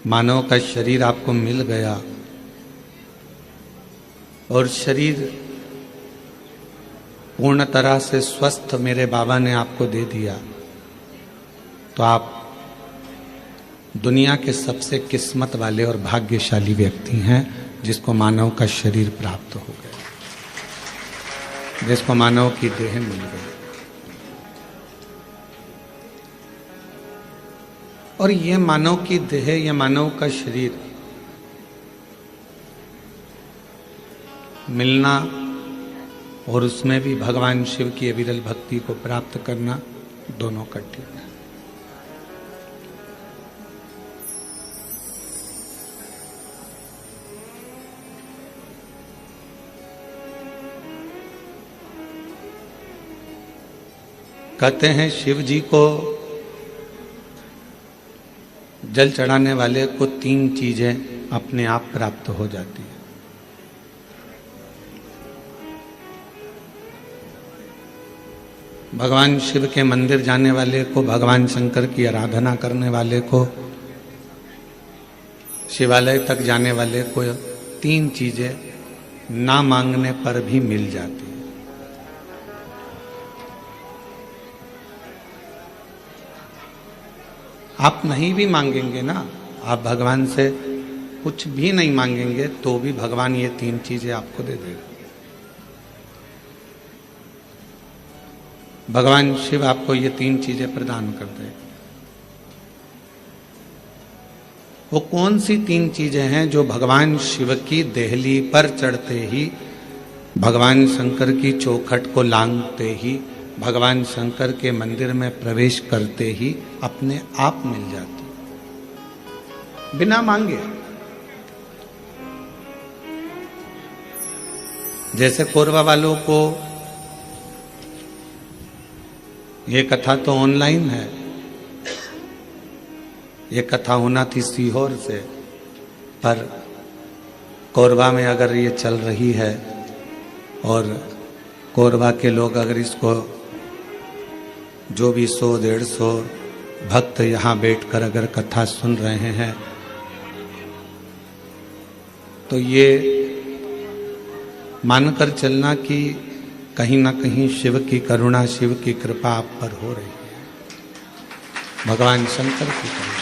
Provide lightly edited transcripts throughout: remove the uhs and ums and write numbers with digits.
मानव का शरीर आपको मिल गया और शरीर पूर्ण तरह से स्वस्थ मेरे बाबा ने आपको दे दिया, तो आप दुनिया के सबसे किस्मत वाले और भाग्यशाली व्यक्ति हैं जिसको मानव का शरीर प्राप्त हो गया, जिसको मानव की देह मिल गई। और ये मानव की देह, ये मानव का शरीर मिलना और उसमें भी भगवान शिव की अविरल भक्ति को प्राप्त करना, दोनों कठिन है। कहते हैं शिव जी को जल चढ़ाने वाले को 3 चीजें अपने आप प्राप्त हो जाती है। भगवान शिव के मंदिर जाने वाले को, भगवान शंकर की आराधना करने वाले को, शिवालय तक जाने वाले को 3 चीजें ना मांगने पर भी मिल जाती है। आप नहीं भी मांगेंगे ना, आप भगवान से कुछ भी नहीं मांगेंगे तो भी भगवान ये 3 चीजें आपको दे देगा। भगवान शिव आपको ये 3 चीजें प्रदान कर देगा। वो कौन सी 3 चीजें हैं जो भगवान शिव की देहली पर चढ़ते ही, भगवान शंकर की चौखट को लांघते ही, भगवान शंकर के मंदिर में प्रवेश करते ही अपने आप मिल जाती, बिना मांगे। जैसे कोरबा वालों को ये कथा तो ऑनलाइन है, ये कथा होना थी सीहोर से, पर कोरबा में अगर ये चल रही है और कोरबा के लोग अगर इसको जो भी 100-150 भक्त यहाँ बैठकर अगर कथा सुन रहे हैं तो ये मानकर चलना कि कहीं ना कहीं शिव की करुणा, शिव की कृपा आप पर हो रही है, भगवान शंकर की करुणा।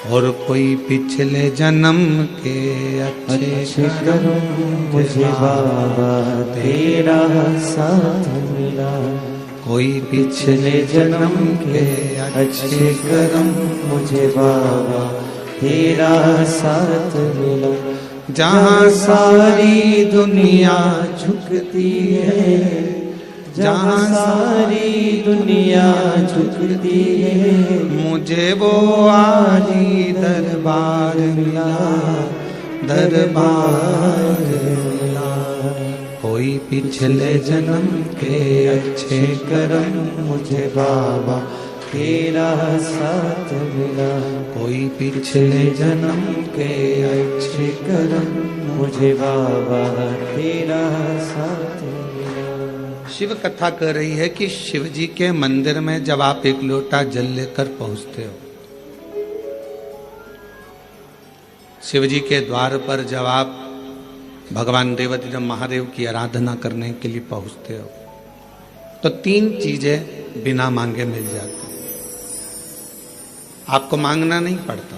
और कोई पिछले जन्म के अच्छे कर्म मुझे बाबा तेरा साथ मिला, कोई पिछले जन्म के अच्छे कर्म मुझे बाबा तेरा साथ मिला। जहाँ सारी दुनिया झुकती है, जहाँ सारी दुनिया झुकती है, मुझे वो आली दरबार मिला, दरबार मिला। कोई पिछले जन्म के अच्छे कर्म मुझे बाबा तेरा साथ मिला, कोई पिछले जन्म के अच्छे कर्म मुझे बाबा तेरा साथ मिला। शिव कथा कह रही है कि शिव जी के मंदिर में जब आप एक लोटा जल लेकर पहुंचते हो, शिव जी के द्वार पर जब आप भगवान देवाधिदेव महादेव की आराधना करने के लिए पहुंचते हो, तो 3 चीजें बिना मांगे मिल जाती। आपको मांगना नहीं पड़ता,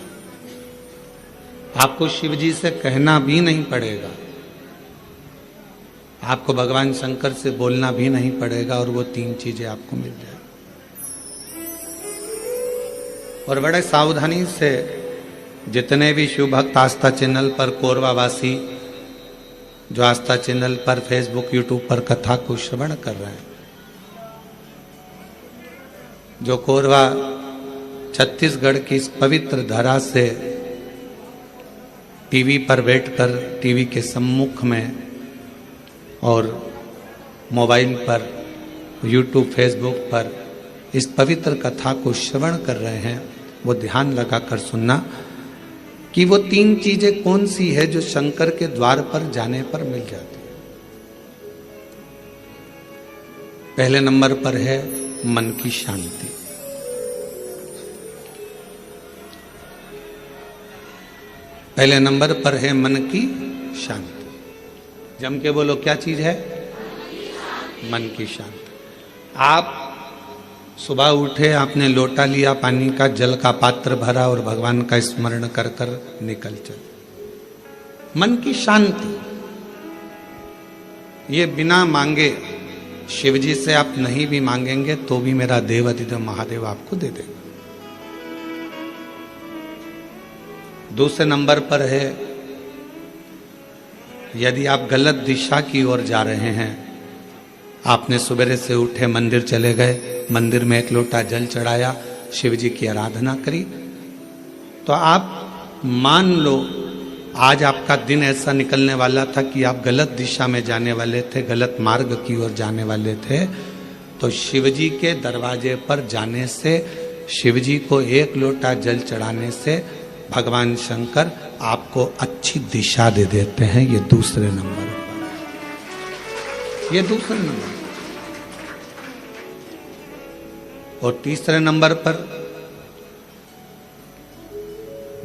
आपको शिव जी से कहना भी नहीं पड़ेगा, आपको भगवान शंकर से बोलना भी नहीं पड़ेगा और वो 3 चीजें आपको मिल जाए। और बड़े सावधानी से जितने भी शिव भक्त आस्था चैनल पर, कोरबा वासी जो आस्था चैनल पर, फेसबुक, यूट्यूब पर कथा को श्रवण कर रहे हैं, जो कोरबा छत्तीसगढ़ की इस पवित्र धरा से टीवी पर बैठकर, टीवी के सम्मुख में और मोबाइल पर, यूट्यूब, फेसबुक पर इस पवित्र कथा को श्रवण कर रहे हैं, वो ध्यान लगाकर सुनना कि वो 3 चीजें कौन सी है जो शंकर के द्वार पर जाने पर मिल जाती है। पहले नंबर पर है मन की शांति। पहले नंबर पर है मन की शांति। जम के बोलो, क्या चीज है? मन की शांति। आप सुबह उठे, आपने लोटा लिया पानी का, जल का पात्र भरा और भगवान का स्मरण कर कर निकल चले। मन की शांति ये बिना मांगे, शिव जी से आप नहीं भी मांगेंगे तो भी मेरा देवाधिदेव महादेव आपको दे देगा। दूसरे नंबर पर है, यदि आप गलत दिशा की ओर जा रहे हैं, आपने सुबह से उठे मंदिर चले गए, मंदिर में एक लोटा जल चढ़ाया, शिव जी की आराधना करी, तो आप मान लो आज आपका दिन ऐसा निकलने वाला था कि आप गलत दिशा में जाने वाले थे, गलत मार्ग की ओर जाने वाले थे, तो शिव जी के दरवाजे पर जाने से, शिव जी को एक लोटा जल चढ़ाने से भगवान शंकर आपको अच्छी दिशा दे देते हैं। ये दूसरे नंबर पर, ये दूसरे नंबर। और तीसरे नंबर पर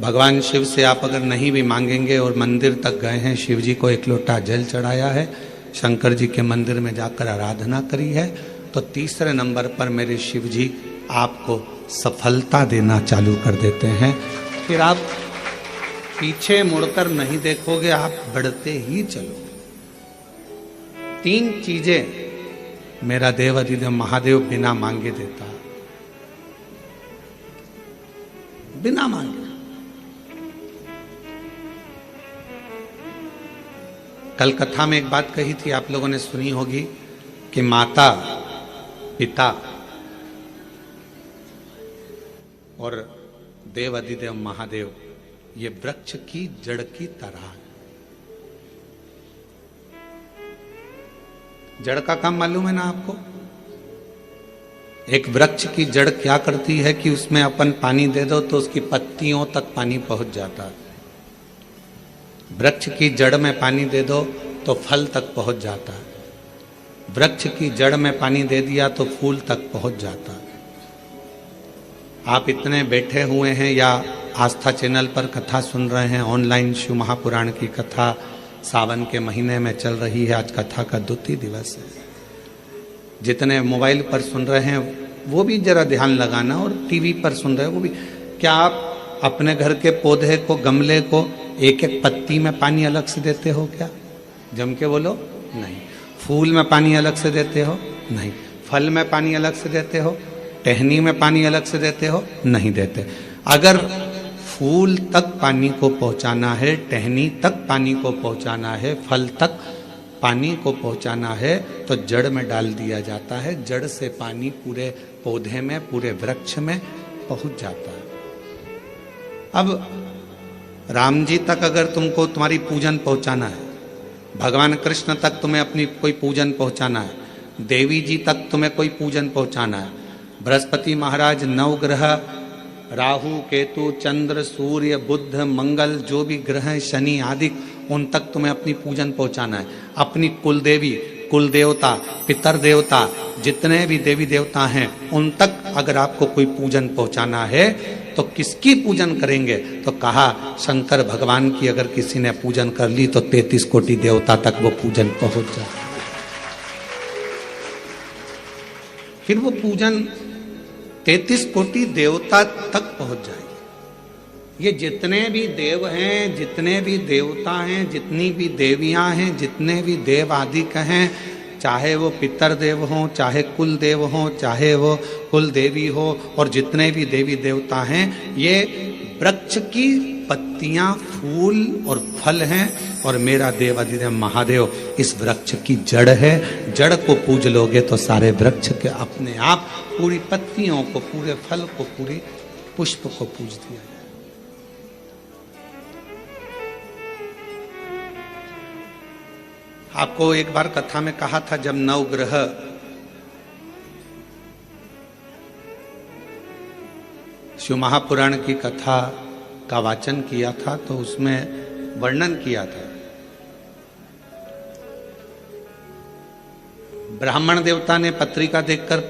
भगवान शिव से आप अगर नहीं भी मांगेंगे और मंदिर तक गए हैं, शिव जी को एक लोटा जल चढ़ाया है, शंकर जी के मंदिर में जाकर आराधना करी है, तो तीसरे नंबर पर मेरे शिव जी आपको सफलता देना चालू कर देते हैं। फिर आप पीछे मुड़कर नहीं देखोगे, आप बढ़ते ही चलो। तीन चीजें मेरा देवाधिदेव महादेव बिना मांगे देता, बिना मांगे। कल कथा में एक बात कही थी, आप लोगों ने सुनी होगी कि माता, पिता और देवाधिदेव महादेव ये वृक्ष की जड़ की तरह। जड़ का काम मालूम है ना आपको? एक वृक्ष की जड़ क्या करती है कि उसमें अपन पानी दे दो तो उसकी पत्तियों तक पानी पहुंच जाता है। वृक्ष की जड़ में पानी दे दो तो फल तक पहुंच जाता है। वृक्ष की जड़ में पानी दे दिया तो फूल तक पहुंच जाता है। आप इतने बैठे हुए हैं या आस्था चैनल पर कथा सुन रहे हैं, ऑनलाइन शिव महापुराण की कथा सावन के महीने में चल रही है, आज कथा का द्वितीय दिवस है। जितने मोबाइल पर सुन रहे हैं वो भी जरा ध्यान लगाना, और टीवी पर सुन रहे हैं वो भी। क्या आप अपने घर के पौधे को, गमले को एक एक पत्ती में पानी अलग से देते हो क्या? जम के बोलो, नहीं। फूल में पानी अलग से देते हो? नहीं। फल में पानी अलग से देते हो? टहनी में पानी अलग से देते हो? नहीं देते। अगर फूल तक पानी को पहुंचाना है, टहनी तक पानी को पहुंचाना है, फल तक पानी को पहुंचाना है, तो जड़ में डाल दिया जाता है। जड़ से पानी पूरे पौधे में, पूरे वृक्ष में पहुंच जाता है। अब राम जी तक अगर तुमको तुम्हारी पूजन पहुंचाना है, भगवान कृष्ण तक तुम्हें अपनी कोई पूजन पहुंचाना है, देवी जी तक तुम्हें कोई पूजन पहुंचाना है, बृहस्पति महाराज, नवग्रह, राहु, केतु, चंद्र, सूर्य, बुध, मंगल, जो भी ग्रह हैं, शनि आदि, उन तक तुम्हें अपनी पूजन पहुंचाना है। अपनी कुल देवी, कुल देवता, पितर देवता, जितने भी देवी देवता हैं, उन तक अगर आपको कोई पूजन पहुंचाना है तो किसकी पूजन करेंगे? तो कहा शंकर भगवान की अगर किसी ने पूजन कर ली तो 33 कोटि देवता तक वो पूजन पहुंच जाए। फिर वो पूजन 33 कोटि देवता तक पहुंच जाएगी। ये जितने भी देव हैं, जितने भी देवता हैं, जितनी भी देवियां हैं, जितने भी देव आदिक हैं, चाहे वो पितर देव हों, चाहे कुल देव हों, चाहे वो कुल देवी हो, और जितने भी देवी देवता हैं, ये वृक्ष की पत्तियां, फूल और फल हैं, और मेरा देवाधिदेव महादेव इस वृक्ष की जड़ है। जड़ को पूज लोगे तो सारे वृक्ष के अपने आप पूरी पत्तियों को, पूरे फल को, पूरी पुष्प को पूज दिया जाए। आपको एक बार कथा में कहा था, जब नवग्रह शिव महापुराण की कथा का वाचन किया था तो उसमें वर्णन किया था, ब्राह्मण देवता ने पत्रिका देखकर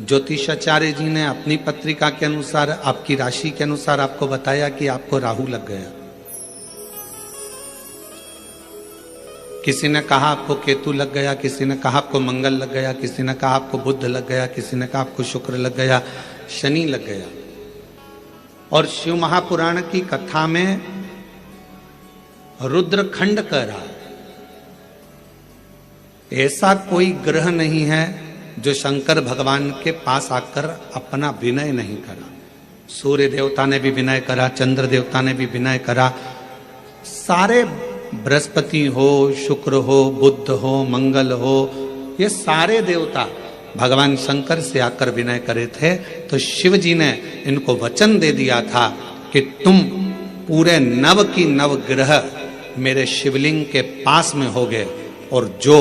ज्योतिषाचार्य जी ने अपनी पत्रिका के अनुसार, आपकी राशि के अनुसार आपको बताया कि आपको राहु लग गया। किसी ने कहा आपको केतु लग गया, किसी ने कहा आपको मंगल लग गया, किसी ने कहा आपको बुध लग गया, किसी ने कहा आपको शुक्र लग गया, शनि लग गया। और शिव महापुराण की कथा में रुद्रखंड कह रहा है ऐसा कोई ग्रह नहीं है जो शंकर भगवान के पास आकर अपना विनय नहीं करा। सूर्य देवता ने भी विनय करा, चंद्र देवता ने भी विनय करा, सारे बृहस्पति हो, शुक्र हो, बुध हो, मंगल हो, ये सारे देवता भगवान शंकर से आकर विनय करे थे। तो शिव जी ने इनको वचन दे दिया था कि तुम पूरे नव की नव ग्रह मेरे शिवलिंग के पास में होगे और जो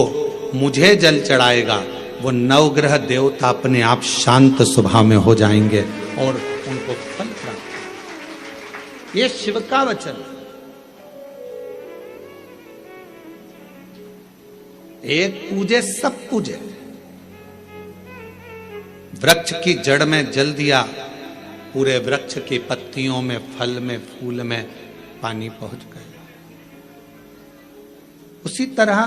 मुझे जल चढ़ाएगा वो नवग्रह देवता अपने आप शांत स्वभाव में हो जाएंगे और उनको फल प्राप्त। ये शिव का वचन। एक पूजे सब पूजे। वृक्ष की जड़ में जल दिया, पूरे वृक्ष की पत्तियों में, फल में, फूल में पानी पहुंच गया। उसी तरह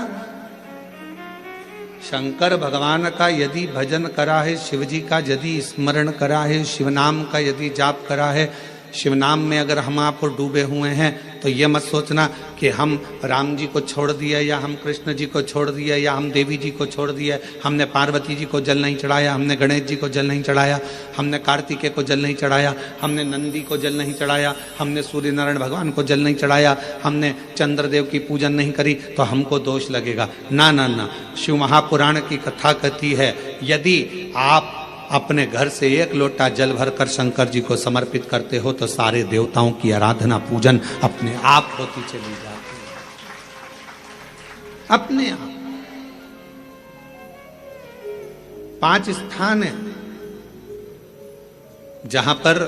शंकर भगवान का यदि भजन करा है, शिव जी का यदि स्मरण करा है, शिव नाम का यदि जाप करा है, शिव नाम में अगर हम आप डूबे हुए हैं तो ये मत सोचना कि हम राम जी को छोड़ दिया या हम कृष्ण जी को छोड़ दिया या हम देवी जी को छोड़ दिया, हमने पार्वती जी को जल नहीं चढ़ाया, हमने गणेश जी को जल नहीं चढ़ाया, हमने कार्तिकेय को जल नहीं चढ़ाया, हमने नंदी को जल नहीं चढ़ाया, हमने सूर्य नारायण भगवान को जल नहीं चढ़ाया, हमने चंद्रदेव की पूजन नहीं करी तो हमको दोष लगेगा। ना ना ना, शिव महापुराण की कथा कहती है यदि आप अपने घर से एक लोटा जल भरकर शंकर जी को समर्पित करते हो तो सारे देवताओं की आराधना पूजन अपने आप होती चली जाती है, अपने आप। 5 स्थान है जहां पर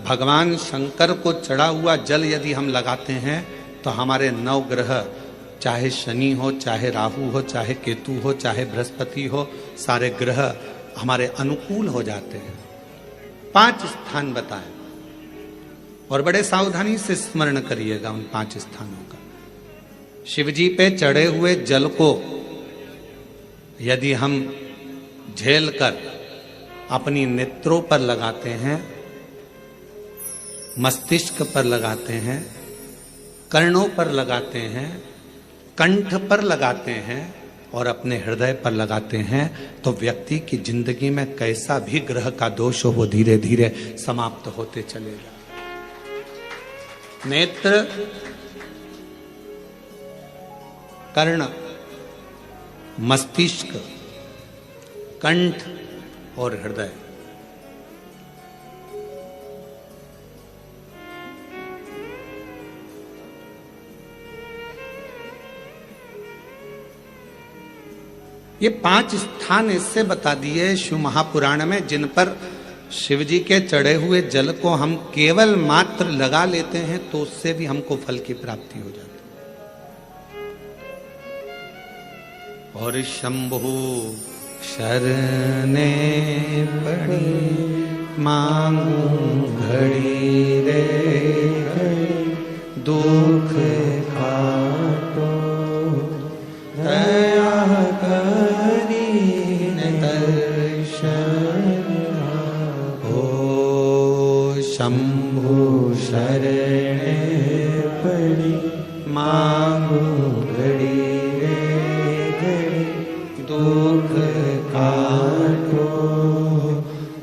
भगवान शंकर को चढ़ा हुआ जल यदि हम लगाते हैं तो हमारे 9 ग्रह, चाहे शनि हो, चाहे राहु हो, चाहे केतु हो, चाहे बृहस्पति हो, सारे ग्रह हमारे अनुकूल हो जाते हैं। 5 स्थान बताएं और बड़े सावधानी से स्मरण करिएगा उन 5 स्थानों का। शिव जी पे चढ़े हुए जल को यदि हम झेल कर अपनी नेत्रों पर लगाते हैं, मस्तिष्क पर लगाते हैं, कर्णों पर लगाते हैं, कंठ पर लगाते हैं और अपने हृदय पर लगाते हैं तो व्यक्ति की जिंदगी में कैसा भी ग्रह का दोष हो वो धीरे धीरे समाप्त होते चलेगा। नेत्र, कर्ण, मस्तिष्क, कंठ और हृदय, ये 5 स्थान इससे बता दिए शिव महापुराण में जिन पर शिव जी के चढ़े हुए जल को हम केवल मात्र लगा लेते हैं तो उससे भी हमको फल की प्राप्ति हो जाती है। और शंभु शरणे पड़ी मांगू घड़ी रे घड़ी, दुख काटो दया करी दर्शन हो। शंभु शरणे पड़ी मांगू घड़ी रे घड़ी, दुख काटो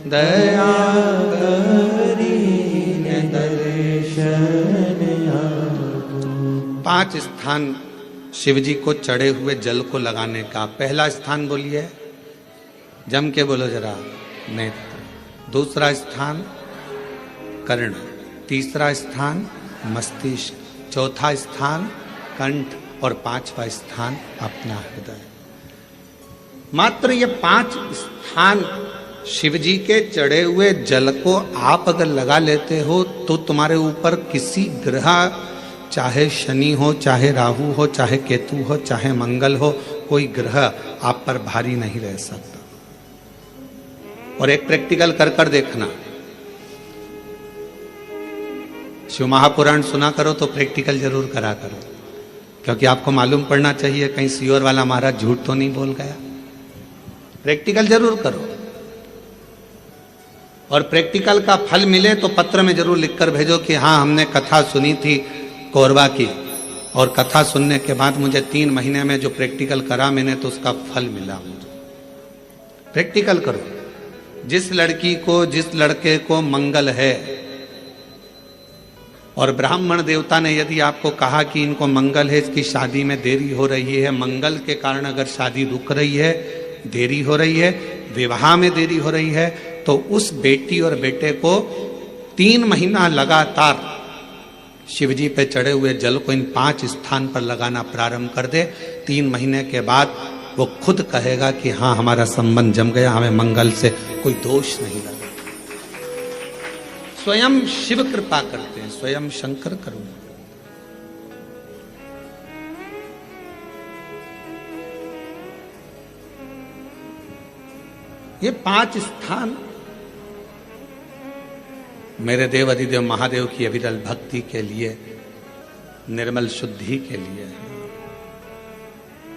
दया करी दर्शन हो। 5 स्थान शिव जी को चढ़े हुए जल को लगाने का। पहला स्थान बोलिए, जम के बोलो जरा, नेत्र। दूसरा स्थान कर्ण, तीसरा स्थान मस्तिष्क, चौथा स्थान कंठ और 5वां स्थान अपना हृदय। मात्र ये 5 स्थान शिव जी के चढ़े हुए जल को आप अगर लगा लेते हो तो तुम्हारे ऊपर किसी ग्रह, चाहे शनि हो, चाहे राहु हो, चाहे केतु हो, चाहे मंगल हो, कोई ग्रह आप पर भारी नहीं रह सकता। और एक प्रैक्टिकल कर कर देखना, शिव महापुराण सुना करो तो प्रैक्टिकल जरूर करा करो। क्योंकि आपको मालूम पड़ना चाहिए कहीं सीओर वाला महाराज झूठ तो नहीं बोल गया। प्रैक्टिकल जरूर करो, और प्रैक्टिकल का फल मिले तो पत्र में जरूर लिखकर भेजो कि हाँ हमने कथा सुनी थी कोरबा की, और कथा सुनने के बाद मुझे 3 महीने में जो प्रैक्टिकल करा मैंने तो उसका फल मिला मुझे। प्रैक्टिकल करो। जिस लड़की को, जिस लड़के को मंगल है, और ब्राह्मण देवता ने यदि आपको कहा कि इनको मंगल है, इसकी शादी में देरी हो रही है, मंगल के कारण अगर शादी रुक रही है, देरी हो रही है, विवाह में देरी हो रही है, तो उस बेटी और बेटे को 3 महीना लगातार शिवजी पे चढ़े हुए जल को इन 5 स्थान पर लगाना प्रारंभ कर दे। 3 महीने के बाद वो खुद कहेगा कि हाँ हमारा संबंध जम गया, हमें मंगल से कोई दोष नहीं लगा। स्वयं शिव कृपा करते हैं, स्वयं शंकर करुणा। ये 5 स्थान मेरे देव अधिदेव महादेव की अविरल भक्ति के लिए, निर्मल शुद्धि के लिए है।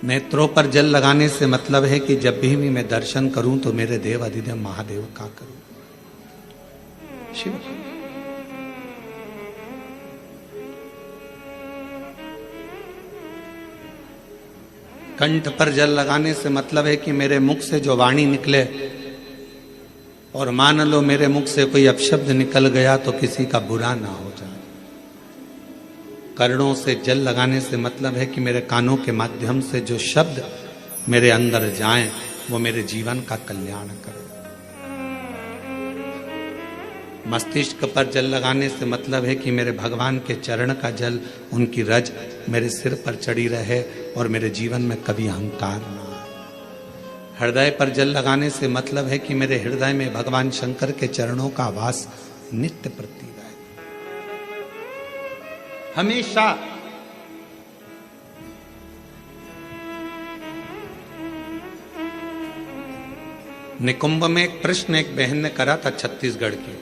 नेत्रों पर जल लगाने से मतलब है कि जब भी मैं दर्शन करूं तो मेरे देव अधिदेव महादेव का करूं, शिव। कंठ पर जल लगाने से मतलब है कि मेरे मुख से जो वाणी निकले, और मान लो मेरे मुख से कोई अपशब्द निकल गया तो किसी का बुरा ना हो जाए। कर्णों से जल लगाने से मतलब है कि मेरे कानों के माध्यम से जो शब्द मेरे अंदर जाएं वो मेरे जीवन का कल्याण करें। मस्तिष्क पर जल लगाने से मतलब है कि मेरे भगवान के चरण का जल, उनकी रज मेरे सिर पर चढ़ी रहे और मेरे जीवन में कभी अहंकार ना आए। हृदय पर जल लगाने से मतलब है कि मेरे हृदय में भगवान शंकर के चरणों का वास नित्य प्रति रहे, हमेशा। निकुंभ में एक प्रश्न एक बहन ने करा था छत्तीसगढ़ की,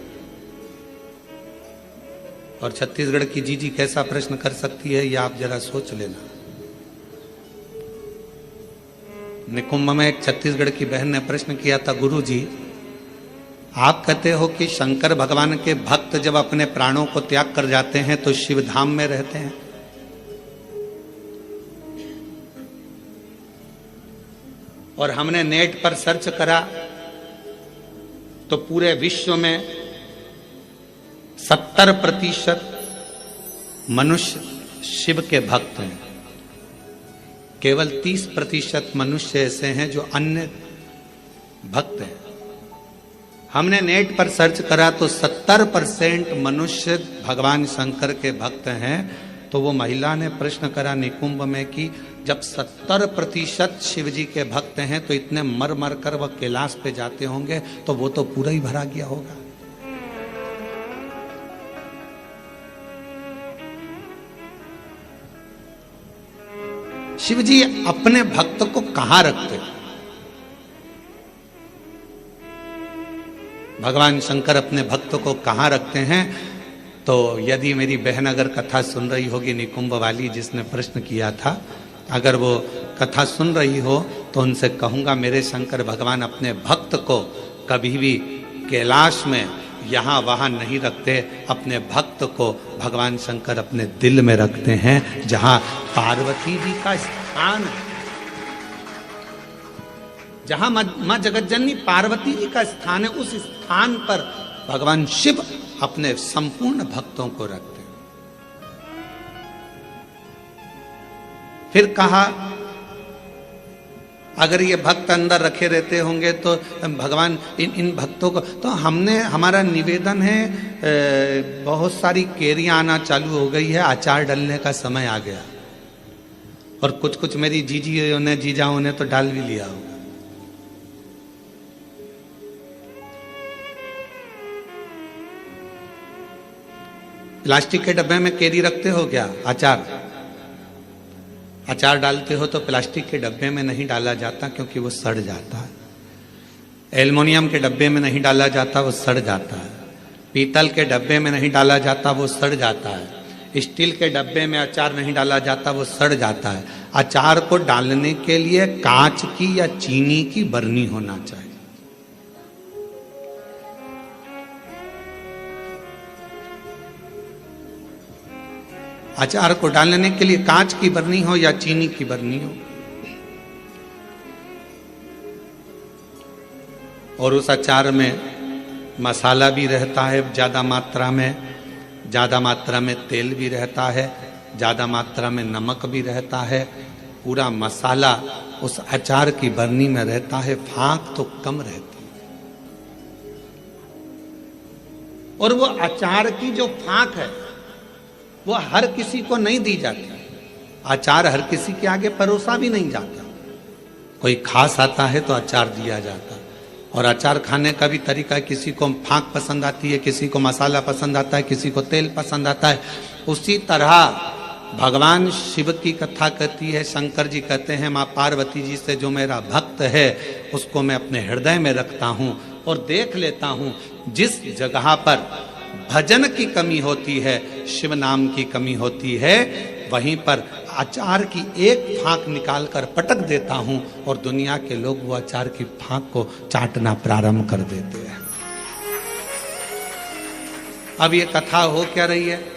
और छत्तीसगढ़ की जीजी कैसा प्रश्न कर सकती है ये आप जरा सोच लेना। निकुंभ में एक छत्तीसगढ़ की बहन ने प्रश्न किया था, गुरु जी आप कहते हो कि शंकर भगवान के भक्त जब अपने प्राणों को त्याग कर जाते हैं तो शिव धाम में रहते हैं, और हमने नेट पर सर्च करा तो पूरे विश्व में 70% मनुष्य शिव के भक्त हैं, केवल 30% मनुष्य ऐसे हैं जो अन्य भक्त हैं। हमने नेट पर सर्च करा तो 70% मनुष्य भगवान शंकर के भक्त हैं। तो वो महिला ने प्रश्न करा निकुंभ में कि जब 70% शिव जी के भक्त हैं तो इतने मर मर कर वह कैलाश पे जाते होंगे तो वो तो पूरा ही भरा गया होगा। शिव जी अपने भक्त को कहां रखते? भगवान शंकर अपने भक्त को कहां रखते हैं? तो यदि मेरी बहन अगर कथा सुन रही होगी निकुंभ वाली जिसने प्रश्न किया था, अगर वो कथा सुन रही हो तो उनसे कहूंगा मेरे शंकर भगवान अपने भक्त को कभी भी कैलाश में यहाँ वहाँ नहीं रखते। अपने भक्त को भगवान शंकर अपने दिल में रखते हैं, जहाँ पार्वती जी का स्थान है, जहाँ मां जगतजननी पार्वती जी का स्थान है, उस स्थान पर भगवान शिव अपने संपूर्ण भक्तों को रखते हैं। फिर कहा अगर ये भक्त अंदर रखे रहते होंगे तो भगवान इन भक्तों को, तो हमारा निवेदन है, बहुत सारी केरियां आना चालू हो गई है, अचार डालने का समय आ गया, और कुछ कुछ मेरी जीजियों ने जीजाओं ने तो डाल भी लिया होगा। प्लास्टिक के डब्बे में केरी रखते हो क्या? अचार डालते हो तो प्लास्टिक के डब्बे में नहीं डाला जाता क्योंकि वो सड़ जाता है। एल्युमिनियम के डब्बे में नहीं डाला जाता, वो सड़ जाता है। पीतल के डब्बे में नहीं डाला जाता, वो सड़ जाता है। स्टील के डब्बे में अचार नहीं डाला जाता, वो सड़ जाता है। अचार को डालने के लिए कांच की या चीनी की बरनी होना चाहिए। अचार को डालने के लिए कांच की बरनी हो या चीनी की बरनी हो, और उस अचार में मसाला भी रहता है ज्यादा मात्रा में तेल भी रहता है, ज्यादा मात्रा में नमक भी रहता है। पूरा मसाला उस अचार की बरनी में रहता है, फांक तो कम रहती है। और वो अचार की जो फांक है वो हर किसी को नहीं दी जाती। अचार हर किसी के आगे परोसा भी नहीं जाता। कोई खास आता है तो अचार दिया जाता। और अचार खाने का भी तरीका, किसी को फांक पसंद आती है, किसी को मसाला पसंद आता है, किसी को तेल पसंद आता है। उसी तरह भगवान शिव की कथा कहती है, शंकर जी कहते हैं माँ पार्वती जी से जो मेरा भक्त है उसको मैं अपने हृदय में रखता हूँ और देख लेता हूँ जिस जगह पर भजन की कमी होती है, शिव नाम की कमी होती है, वहीं पर अचार की एक फांक निकालकर पटक देता हूं और दुनिया के लोग वो अचार की फांक को चाटना प्रारंभ कर देते हैं। अब ये कथा हो क्या रही है?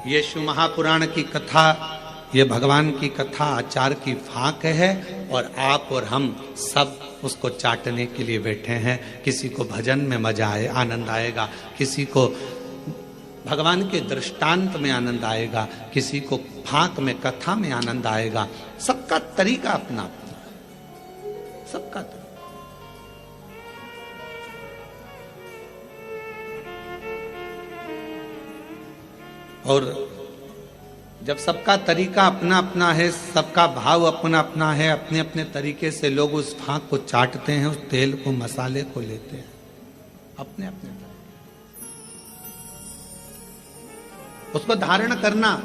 ये शिव महापुराण की कथा, ये भगवान की कथा अचार की फांक है और आप और हम सब उसको चाटने के लिए बैठे हैं। किसी को भजन में मजा आए, आनंद आएगा, किसी को भगवान के दृष्टांत में आनंद आएगा, किसी को फांक में, कथा में आनंद आएगा। सबका तरीका अपना अपना, सबका तरीका। और जब सबका तरीका अपना अपना है, सबका भाव अपना अपना है, अपने अपने तरीके से लोग उस फांक को चाटते हैं, उस तेल को, मसाले को लेते हैं अपने अपने तरीके। उसको धारण करना,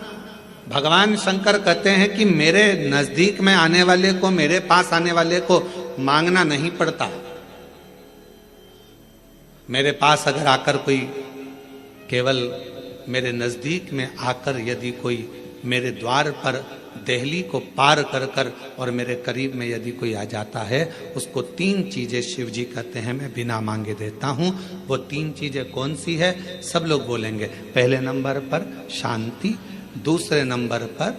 भगवान शंकर कहते हैं कि मेरे नजदीक में आने वाले को, मेरे पास आने वाले को मांगना नहीं पड़ता। मेरे पास अगर आकर कोई, केवल मेरे नजदीक में आकर यदि कोई मेरे द्वार पर देहली को पार कर कर और मेरे करीब में यदि कोई आ जाता है, उसको 3 चीजें शिव जी कहते हैं मैं बिना मांगे देता हूं। वो 3 चीजें कौन सी है? सब लोग बोलेंगे। पहले नंबर पर शांति, दूसरे नंबर पर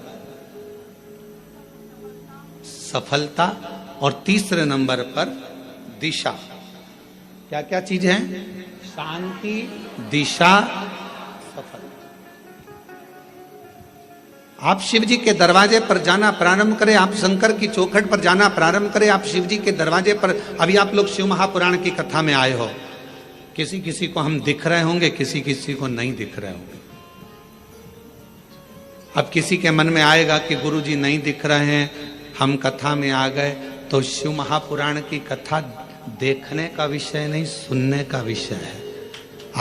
सफलता और तीसरे नंबर पर दिशा। क्या क्या चीजें हैं? शांति, दिशा, सफलता। आप शिव जी के दरवाजे पर जाना प्रारंभ करें, आप शंकर की चौखट पर जाना प्रारंभ करें, आप शिव जी के दरवाजे पर। अभी आप लोग शिव महापुराण की कथा में आए हो, किसी किसी को हम दिख रहे होंगे, किसी किसी को नहीं दिख रहे होंगे। अब किसी के मन में आएगा कि गुरु जी नहीं दिख रहे हैं, हम कथा में आ गए, तो शिव महापुराण की कथा देखने का विषय नहीं, सुनने का विषय है।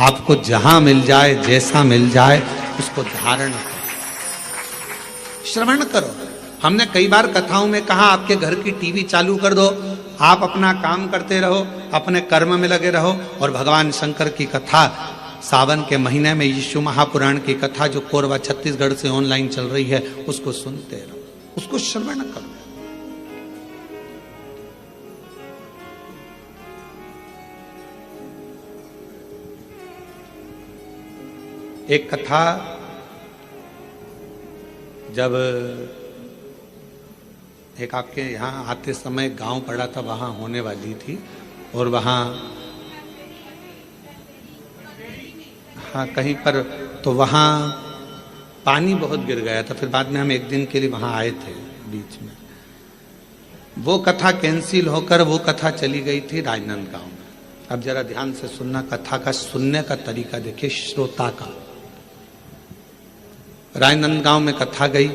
आपको जहां मिल जाए, जैसा मिल जाए, उसको धारण करो, श्रवण करो। हमने कई बार कथाओं में कहा आपके घर की टीवी चालू कर दो, आप अपना काम करते रहो, अपने कर्म में लगे रहो और भगवान शंकर की कथा, सावन के महीने में यीशु महापुराण की कथा जो कोरबा छत्तीसगढ़ से ऑनलाइन चल रही है, उसको सुनते रहो, उसको श्रवण करो। एक कथा जब एक आपके यहाँ आते समय गांव पड़ा था, वहां होने वाली थी और वहां हाँ कहीं पर, तो वहां पानी बहुत गिर गया था। फिर बाद में हम एक दिन के लिए वहां आए थे बीच में। वो कथा कैंसिल होकर वो कथा चली गई थी राजनांदगांव में। अब जरा ध्यान से सुनना, कथा का सुनने का तरीका देखिए श्रोता का। राजनांदगांव में कथा गई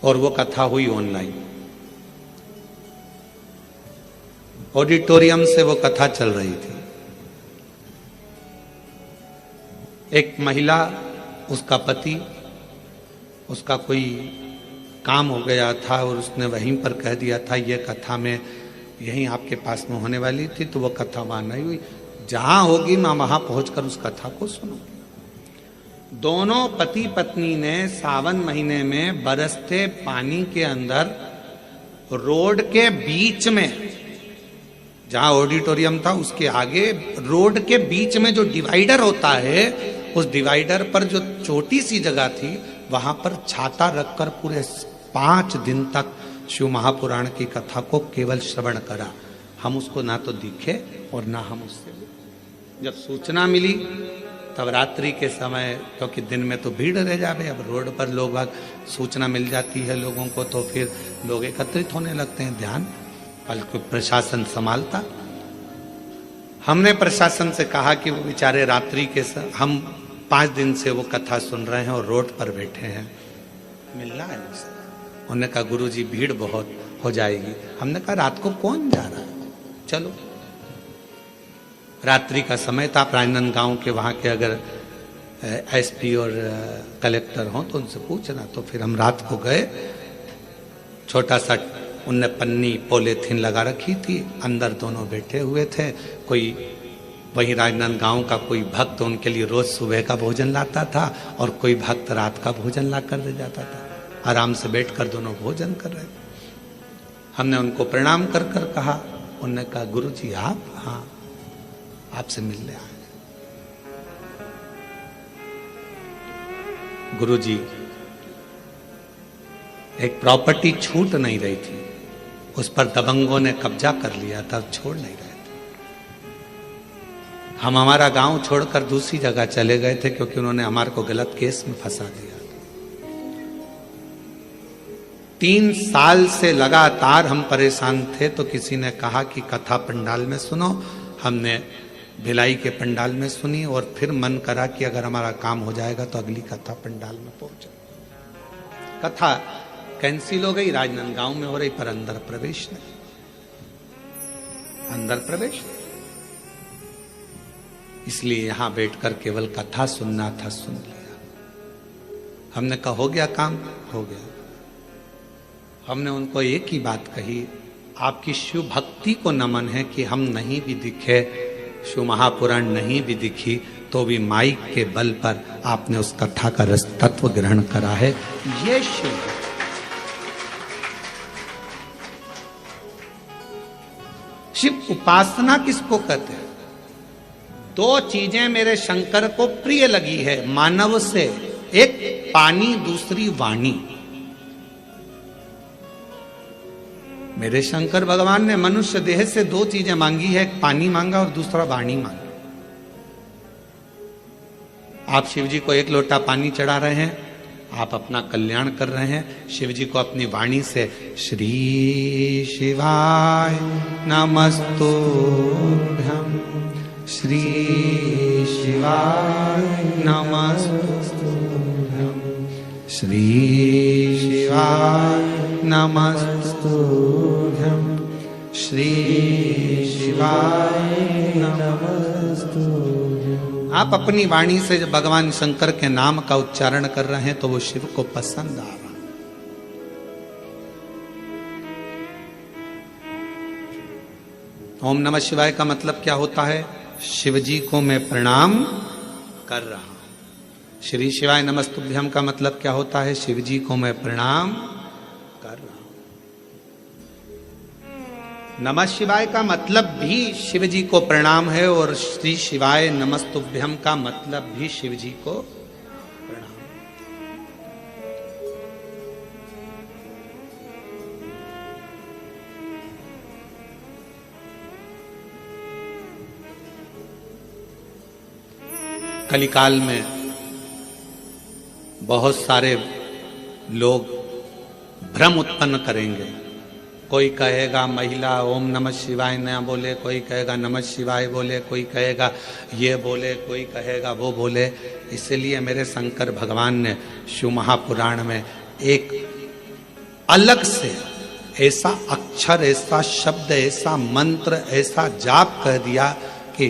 और वो कथा हुई ऑनलाइन, ऑडिटोरियम से वो कथा चल रही थी। एक महिला, उसका पति, उसका कोई काम हो गया था और उसने वहीं पर कह दिया था ये कथा में यहीं आपके पास में होने वाली थी, तो वो कथा वहां नहीं हुई। जहां होगी मैं वहां पहुंचकर उस कथा को सुनूंगी। दोनों पति पत्नी ने सावन महीने में बरसते पानी के अंदर रोड के बीच में, जहां ऑडिटोरियम था उसके आगे रोड के बीच में जो डिवाइडर होता है, उस डिवाइडर पर जो छोटी सी जगह थी, वहां पर छाता रखकर पूरे 5 दिन तक शिव महापुराण की कथा को केवल श्रवण करा। हम उसको ना तो दिखे और ना हम उससे, जब सूचना मिली तब रात्रि के समय, क्योंकि दिन में तो भीड़ रह जावे, अब रोड पर लोग भाग सूचना मिल जाती है लोगों को, तो फिर लोग एकत्रित होने लगते हैं, ध्यान बल्कि प्रशासन संभालता। हमने प्रशासन से कहा कि वो बेचारे रात्रि के हम 5 दिन से वो कथा सुन रहे हैं और रोड पर बैठे हैं, मिलना है उनसे। उन्होंने कहा गुरुजी भीड़ बहुत हो जाएगी। हमने कहा रात को कौन जा रहा है, चलो। रात्रि का समय था, राजनांदगांव के वहाँ के अगर एसपी और कलेक्टर हों तो उनसे पूछना। तो फिर हम रात को गए, छोटा सा उनने पन्नी पॉलीथीन लगा रखी थी, अंदर दोनों बैठे हुए थे। कोई वहीं राजनांदगांव का कोई भक्त उनके लिए रोज सुबह का भोजन लाता था और कोई भक्त रात का भोजन ला कर दे जाता था। आराम से बैठकर दोनों भोजन कर रहे थे। हमने उनको प्रणाम कर कर कहा। उन्होंने कहा गुरुजी आप? हाँ, आपसे मिलने आए। गुरुजी, एक प्रॉपर्टी छूट नहीं रही थी, उस पर दबंगों ने कब्जा कर लिया था, छोड़ नहीं रहे थे। हम हमारा गांव छोड़कर दूसरी जगह चले गए थे क्योंकि उन्होंने हमारे को गलत केस में फंसा दिया। 3 साल से लगातार हम परेशान थे, तो किसी ने कहा कि कथा पंडाल में सुनो। हमने भिलाई के पंडाल में सुनी और फिर मन करा कि अगर हमारा काम हो जाएगा तो अगली कथा पंडाल में पहुंचे। कथा कैंसिल हो गई, राजनांदगांव में हो रही, पर अंदर प्रवेश नहीं, अंदर प्रवेश नहीं। इसलिए यहां बैठकर केवल कथा सुनना था, सुन लिया। हमने कहा हो गया काम, हो गया। हमने उनको एक ही बात कही, आपकी शिव भक्ति को नमन है कि हम नहीं भी दिखे, शिव महापुराण नहीं भी दिखी, तो भी माइक के बल पर आपने उस कथा का रस तत्व ग्रहण करा है। ये शिव शिव उपासना किसको कहते हैं? 2 चीजें मेरे शंकर को प्रिय लगी है मानव से, एक पानी, दूसरी वाणी। मेरे शंकर भगवान ने मनुष्य देह से 2 चीजें मांगी है, एक पानी मांगा और दूसरा वाणी मांगा। आप शिव जी को 1 लोटा पानी चढ़ा रहे हैं, आप अपना कल्याण कर रहे हैं। शिव जी को अपनी वाणी से श्री शिवाय नमस्तुभ्यं, श्री शिवाय नमस्तुभ्यं, श्री शिवाय नमस्तुभ्यं, श्री शिवाय नमस्तुभ्यं। आप अपनी वाणी से जब भगवान शंकर के नाम का उच्चारण कर रहे हैं तो वो शिव को पसंद आ रहा। ओम नमः शिवाय का मतलब क्या होता है? शिव जी को मैं प्रणाम कर रहा हूं। श्री शिवाय नमस्तुभ्यम का मतलब क्या होता है? शिव जी को मैं प्रणाम कर रहा हूं। नमः शिवाय का मतलब भी शिव जी को प्रणाम है और श्री शिवाय नमस्तुभ्यम का मतलब भी शिव जी को प्रणाम। कलिकाल में बहुत सारे लोग भ्रम उत्पन्न करेंगे। कोई कहेगा महिला ओम नमः शिवाय न बोले, कोई कहेगा नमः शिवाय बोले, कोई कहेगा ये बोले, कोई कहेगा वो बोले। इसलिए मेरे शंकर भगवान ने शिव महापुराण में एक अलग से ऐसा अक्षर, ऐसा शब्द, ऐसा मंत्र, ऐसा जाप कह दिया कि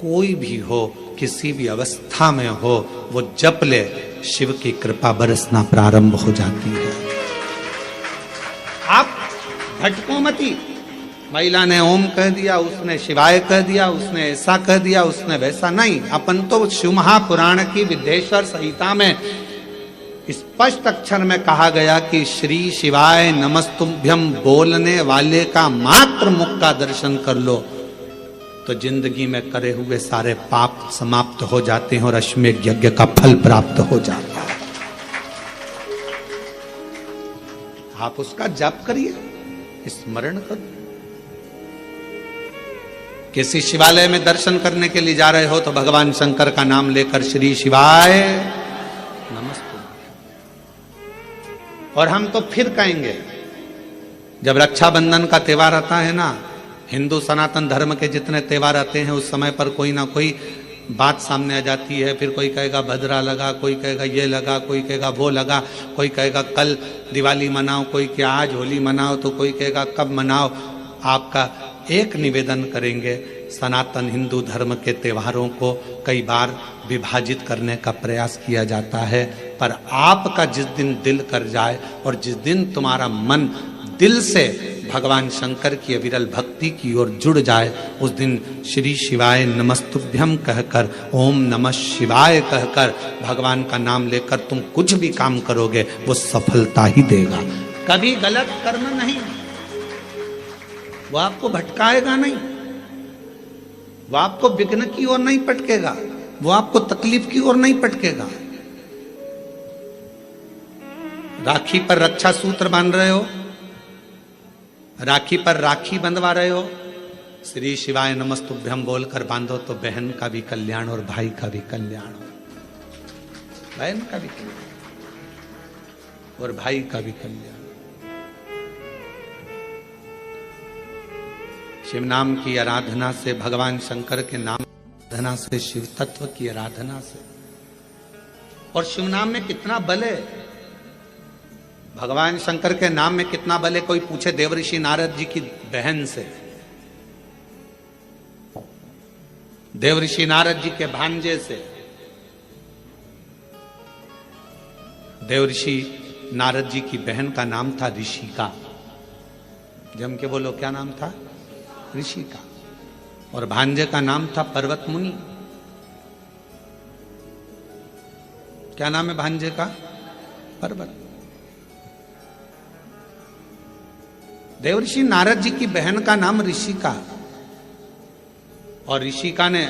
कोई भी हो, किसी भी अवस्था में हो, वो जप ले, शिव की कृपा बरसना प्रारंभ हो जाती है। आप भटको मती, महिला ने ओम कह दिया, उसने शिवाय कह दिया, उसने ऐसा कह दिया, उसने वैसा नहीं। अपन तो शिव महापुराण की विद्येश्वर संहिता में स्पष्ट अक्षर में कहा गया कि श्री शिवाय नमस्तुभ्यम बोलने वाले का मात्र मुख का दर्शन कर लो तो जिंदगी में करे हुए सारे पाप समाप्त हो जाते हैं और अश्वमेध यज्ञ का फल प्राप्त हो जाता है। आप उसका जाप करिए, स्मरण करो। किसी शिवालय में दर्शन करने के लिए जा रहे हो तो भगवान शंकर का नाम लेकर श्री शिवाय नमस्ते। और हम तो फिर कहेंगे, जब रक्षाबंधन का त्योहार आता है ना, हिंदू सनातन धर्म के जितने त्योहार आते हैं उस समय पर कोई ना कोई बात सामने आ जाती है। फिर कोई कहेगा भद्रा लगा, कोई कहेगा ये लगा, कोई कहेगा वो लगा, कोई कहेगा कल दिवाली मनाओ, कोई क्या आज होली मनाओ, तो कोई कहेगा कब मनाओ। आपका एक निवेदन करेंगे, सनातन हिंदू धर्म के त्योहारों को कई बार विभाजित करने का प्रयास किया जाता है, पर आपका जिस दिन दिल कर जाए और जिस दिन तुम्हारा मन दिल से भगवान शंकर की अविरल भक्ति की ओर जुड़ जाए, उस दिन श्री शिवाय नमस्तुभ्यम कहकर, ओम नमः शिवाय कहकर भगवान का नाम लेकर तुम कुछ भी काम करोगे वो सफलता ही देगा। कभी गलत कर्म नहीं, वो आपको भटकाएगा नहीं, वो आपको विघ्न की ओर नहीं पटकेगा, वो आपको तकलीफ की ओर नहीं पटकेगा। राखी पर रक्षा सूत्र बांध रहे हो, राखी पर राखी बंधवा रहे हो, श्री शिवाय नमस्तुभ्यम बोलकर बांधो तो बहन का भी कल्याण और भाई का भी कल्याण हो, बहन का भी कल्याण और भाई का भी कल्याण। शिव नाम की आराधना से, भगवान शंकर के नाम आराधना से, शिव तत्व की आराधना से, और शिव नाम में कितना बल है, भगवान शंकर के नाम में कितना बल है। कोई पूछे देवऋषि नारद जी की बहन से, देवऋषि नारद जी के भांजे से। देवऋषि नारद जी की बहन का नाम था ऋषिका। जम के बोलो, क्या नाम था? ऋषिका। और भांजे का नाम था पर्वत मुनि। क्या नाम है भांजे का? पर्वत। देवऋषि नारद जी की बहन का नाम ऋषिका, और ऋषिका ने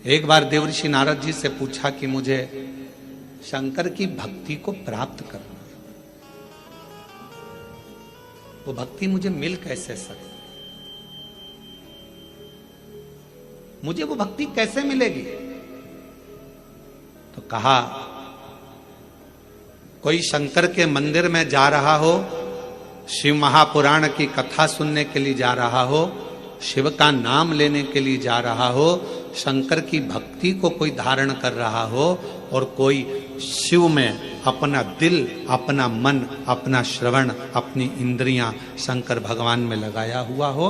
एक बार देवऋषि नारद जी से पूछा कि मुझे शंकर की भक्ति को प्राप्त करना, वो भक्ति मुझे मिल कैसे सके, मुझे वो भक्ति कैसे मिलेगी? तो कहा, कोई शंकर के मंदिर में जा रहा हो, शिव महापुराण की कथा सुनने के लिए जा रहा हो, शिव का नाम लेने के लिए जा रहा हो, शंकर की भक्ति को कोई धारण कर रहा हो, और कोई शिव में अपना दिल, अपना मन, अपना श्रवण, अपनी इंद्रियां शंकर भगवान में लगाया हुआ हो,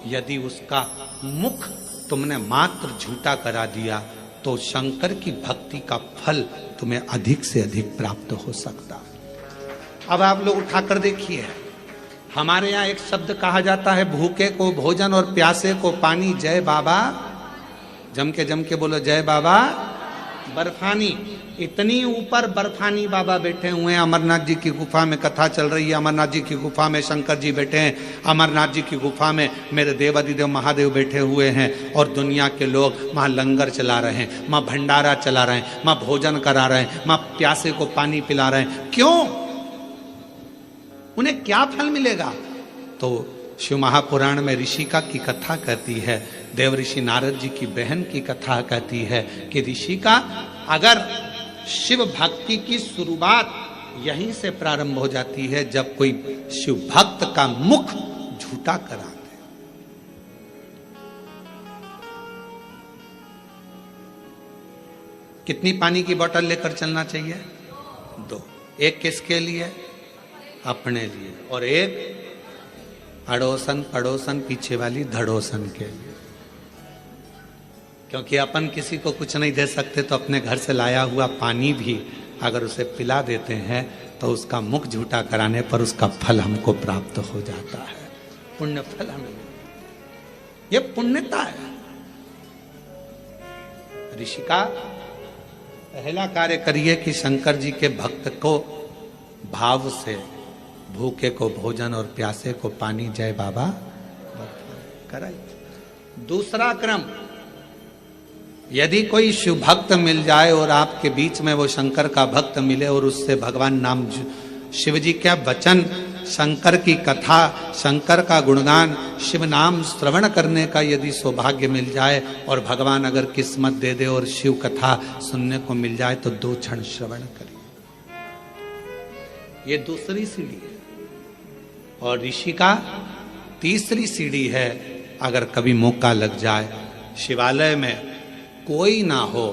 यदि उसका मुख तुमने मात्र झूठा करा दिया तो शंकर की भक्ति का फल तुम्हें अधिक से अधिक प्राप्त हो सकता है। अब आप लोग उठाकर देखिए, हमारे यहाँ एक शब्द कहा जाता है, भूखे को भोजन और प्यासे को पानी। जय बाबा, जम के बोलो जय बाबा। बर्फानी, इतनी ऊपर बर्फानी बाबा बैठे हुए हैं। अमरनाथ जी की गुफा में कथा चल रही है, अमरनाथ जी की गुफा में शंकर जी बैठे हैं, अमरनाथ जी की गुफा में मेरे देवादिदेव महादेव बैठे हुए हैं, और दुनिया के लोग वहाँ लंगर चला रहे हैं, वहाँ भंडारा चला रहे हैं, वहाँ भोजन करा रहे हैं, वहाँ प्यासे को पानी पिला रहे हैं। क्यों? उन्हें क्या फल मिलेगा? तो शिव महापुराण में ऋषिका की कथा कहती है, देवऋषि नारद जी की बहन की कथा कहती है कि ऋषिका, अगर शिव भक्ति की शुरुआत यहीं से प्रारंभ हो जाती है जब कोई शिव भक्त का मुख झूठा करा दे। कितनी पानी की बोतल लेकर चलना चाहिए? 2। एक किसके लिए? अपने लिए, और एक अड़ोसन पड़ोसन पीछे वाली धड़ोसन के लिए। क्योंकि अपन किसी को कुछ नहीं दे सकते, तो अपने घर से लाया हुआ पानी भी अगर उसे पिला देते हैं तो उसका मुख झूठा कराने पर उसका फल हमको प्राप्त हो जाता है। पुण्य फल हमें मिले। ये पुण्यता है। ऋषि का पहला कार्य करिए कि शंकर जी के भक्त को भाव से, भूखे को भोजन और प्यासे को पानी, जय बाबा कराइए। दूसरा क्रम, यदि कोई शिव भक्त मिल जाए और आपके बीच में वो शंकर का भक्त मिले और उससे भगवान नाम, शिव जी का वचन, शंकर की कथा, शंकर का गुणगान, शिव नाम श्रवण करने का यदि सौभाग्य मिल जाए और भगवान अगर किस्मत दे दे और शिव कथा सुनने को मिल जाए तो 2 क्षण श्रवण करिए। ये दूसरी सीढ़ी है। और ऋषि का तीसरी सीढ़ी है, अगर कभी मौका लग जाए, शिवालय में कोई ना हो,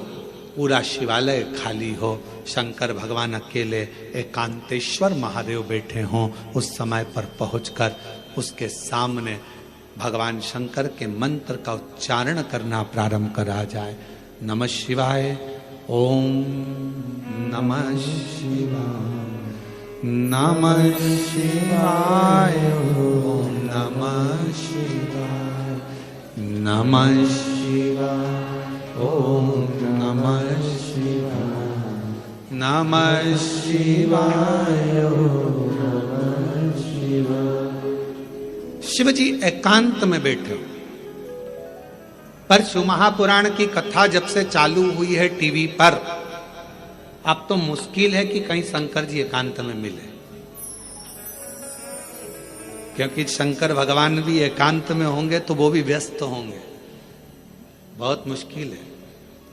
पूरा शिवालय खाली हो, शंकर भगवान अकेले, एकांतेश्वर महादेव बैठे हों, उस समय पर पहुंचकर उसके सामने भगवान शंकर के मंत्र का उच्चारण करना प्रारंभ करा जाए। नमः शिवाय, ओम नमः शिवाय, नमः शिवाय, ओम नमः शिवाय, नमः शिवाय, ओम नमः शिवाय, नमः शिवाय, ओम नमः शिवाय। शिव जी एकांत में बैठे हो। पर शिव महापुराण की कथा जब से चालू हुई है टीवी पर, अब तो मुश्किल है कि कहीं शंकर जी एकांत में मिले, क्योंकि शंकर भगवान भी एकांत में होंगे तो वो भी व्यस्त होंगे। बहुत मुश्किल है।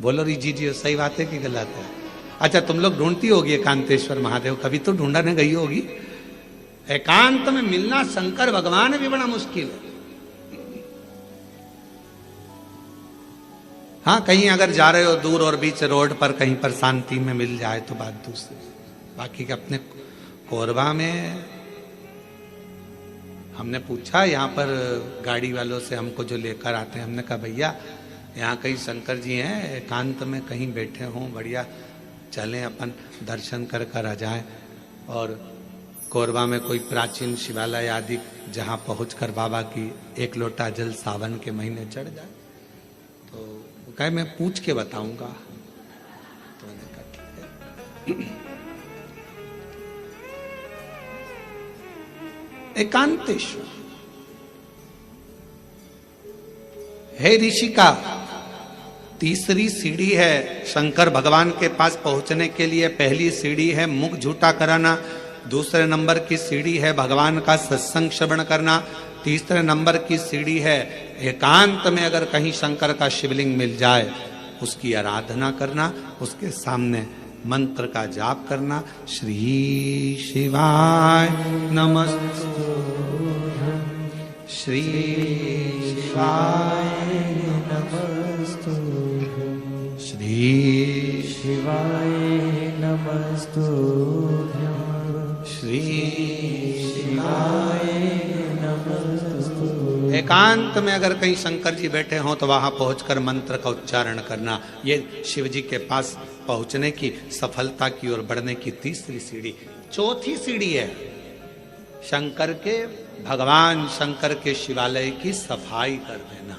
बोलो जी जी सही बात है कि गलत है? अच्छा, तुम लोग ढूंढती होगी एकांतेश्वर महादेव, कभी तो ढूंढने गई होगी। एकांत में मिलना शंकर भगवान भी बड़ा मुश्किल है। हाँ, कहीं अगर जा रहे हो दूर और बीच रोड पर कहीं पर शांति में मिल जाए तो बात दूसरी। बाकी के अपने कोरबा में हमने पूछा, यहाँ पर गाड़ी वालों से हमको जो लेकर आते हैं, हमने कहा भैया यहाँ कहीं शंकर जी हैं एकांत में कहीं बैठे हों, बढ़िया चलें अपन दर्शन कर कर आ जाएं। और कोरबा में कोई प्राचीन शिवालय आदि जहाँ पहुंचकर बाबा की 1 लोटा जल सावन के महीने चढ़ जाए। तो कहे मैं पूछ के बताऊंगा। तो मैंने कहा ठीक है। एकांतेश्वर हे ऋषि का तीसरी सीढ़ी है शंकर भगवान के पास पहुंचने के लिए। पहली सीढ़ी है मुख झूठा कराना, दूसरे नंबर की सीढ़ी है भगवान का सत्संग श्रवण करना, तीसरे नंबर की सीढ़ी है एकांत में अगर कहीं शंकर का शिवलिंग मिल जाए उसकी आराधना करना, उसके सामने मंत्र का जाप करना। श्री शिवाय नमस्तु, श्री शिवाय नमस्तु, श्री शिवाय नमस्तु, श्री शिवाय नमस्तु। एकांत में अगर कहीं शंकर जी बैठे हों तो वहां पहुंचकर मंत्र का उच्चारण करना। ये शिव जी के पास पहुंचने की, सफलता की ओर बढ़ने की तीसरी सीढ़ी। चौथी सीढ़ी है शंकर के, भगवान शंकर के शिवालय की सफाई कर देना।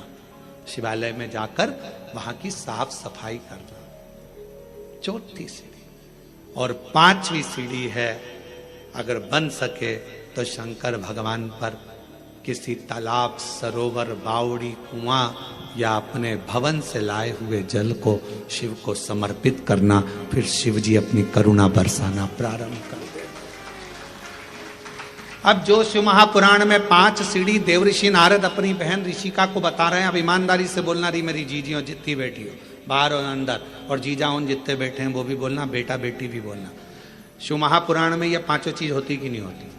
शिवालय में जाकर वहां की साफ सफाई करना, चौथी सीढ़ी। और पांचवी सीढ़ी है, अगर बन सके तो शंकर भगवान पर किसी तालाब, सरोवर, बावड़ी, कुआं या अपने भवन से लाए हुए जल को शिव को समर्पित करना। फिर शिव जी अपनी करुणा बरसाना प्रारंभ कर दे। अब जो शिव महापुराण में 5 सीढ़ी देवऋषि नारद अपनी बहन ऋषिका को बता रहे हैं, अब ईमानदारी से बोलना, रही मेरी जीजी हो जितनी बेटी हो, बाहर और अंदर, और जीजा उन जितने बैठे हैं वो भी बोलना, बेटा बेटी भी बोलना। शिव महापुराण में ये 5 चीज होती कि नहीं होती?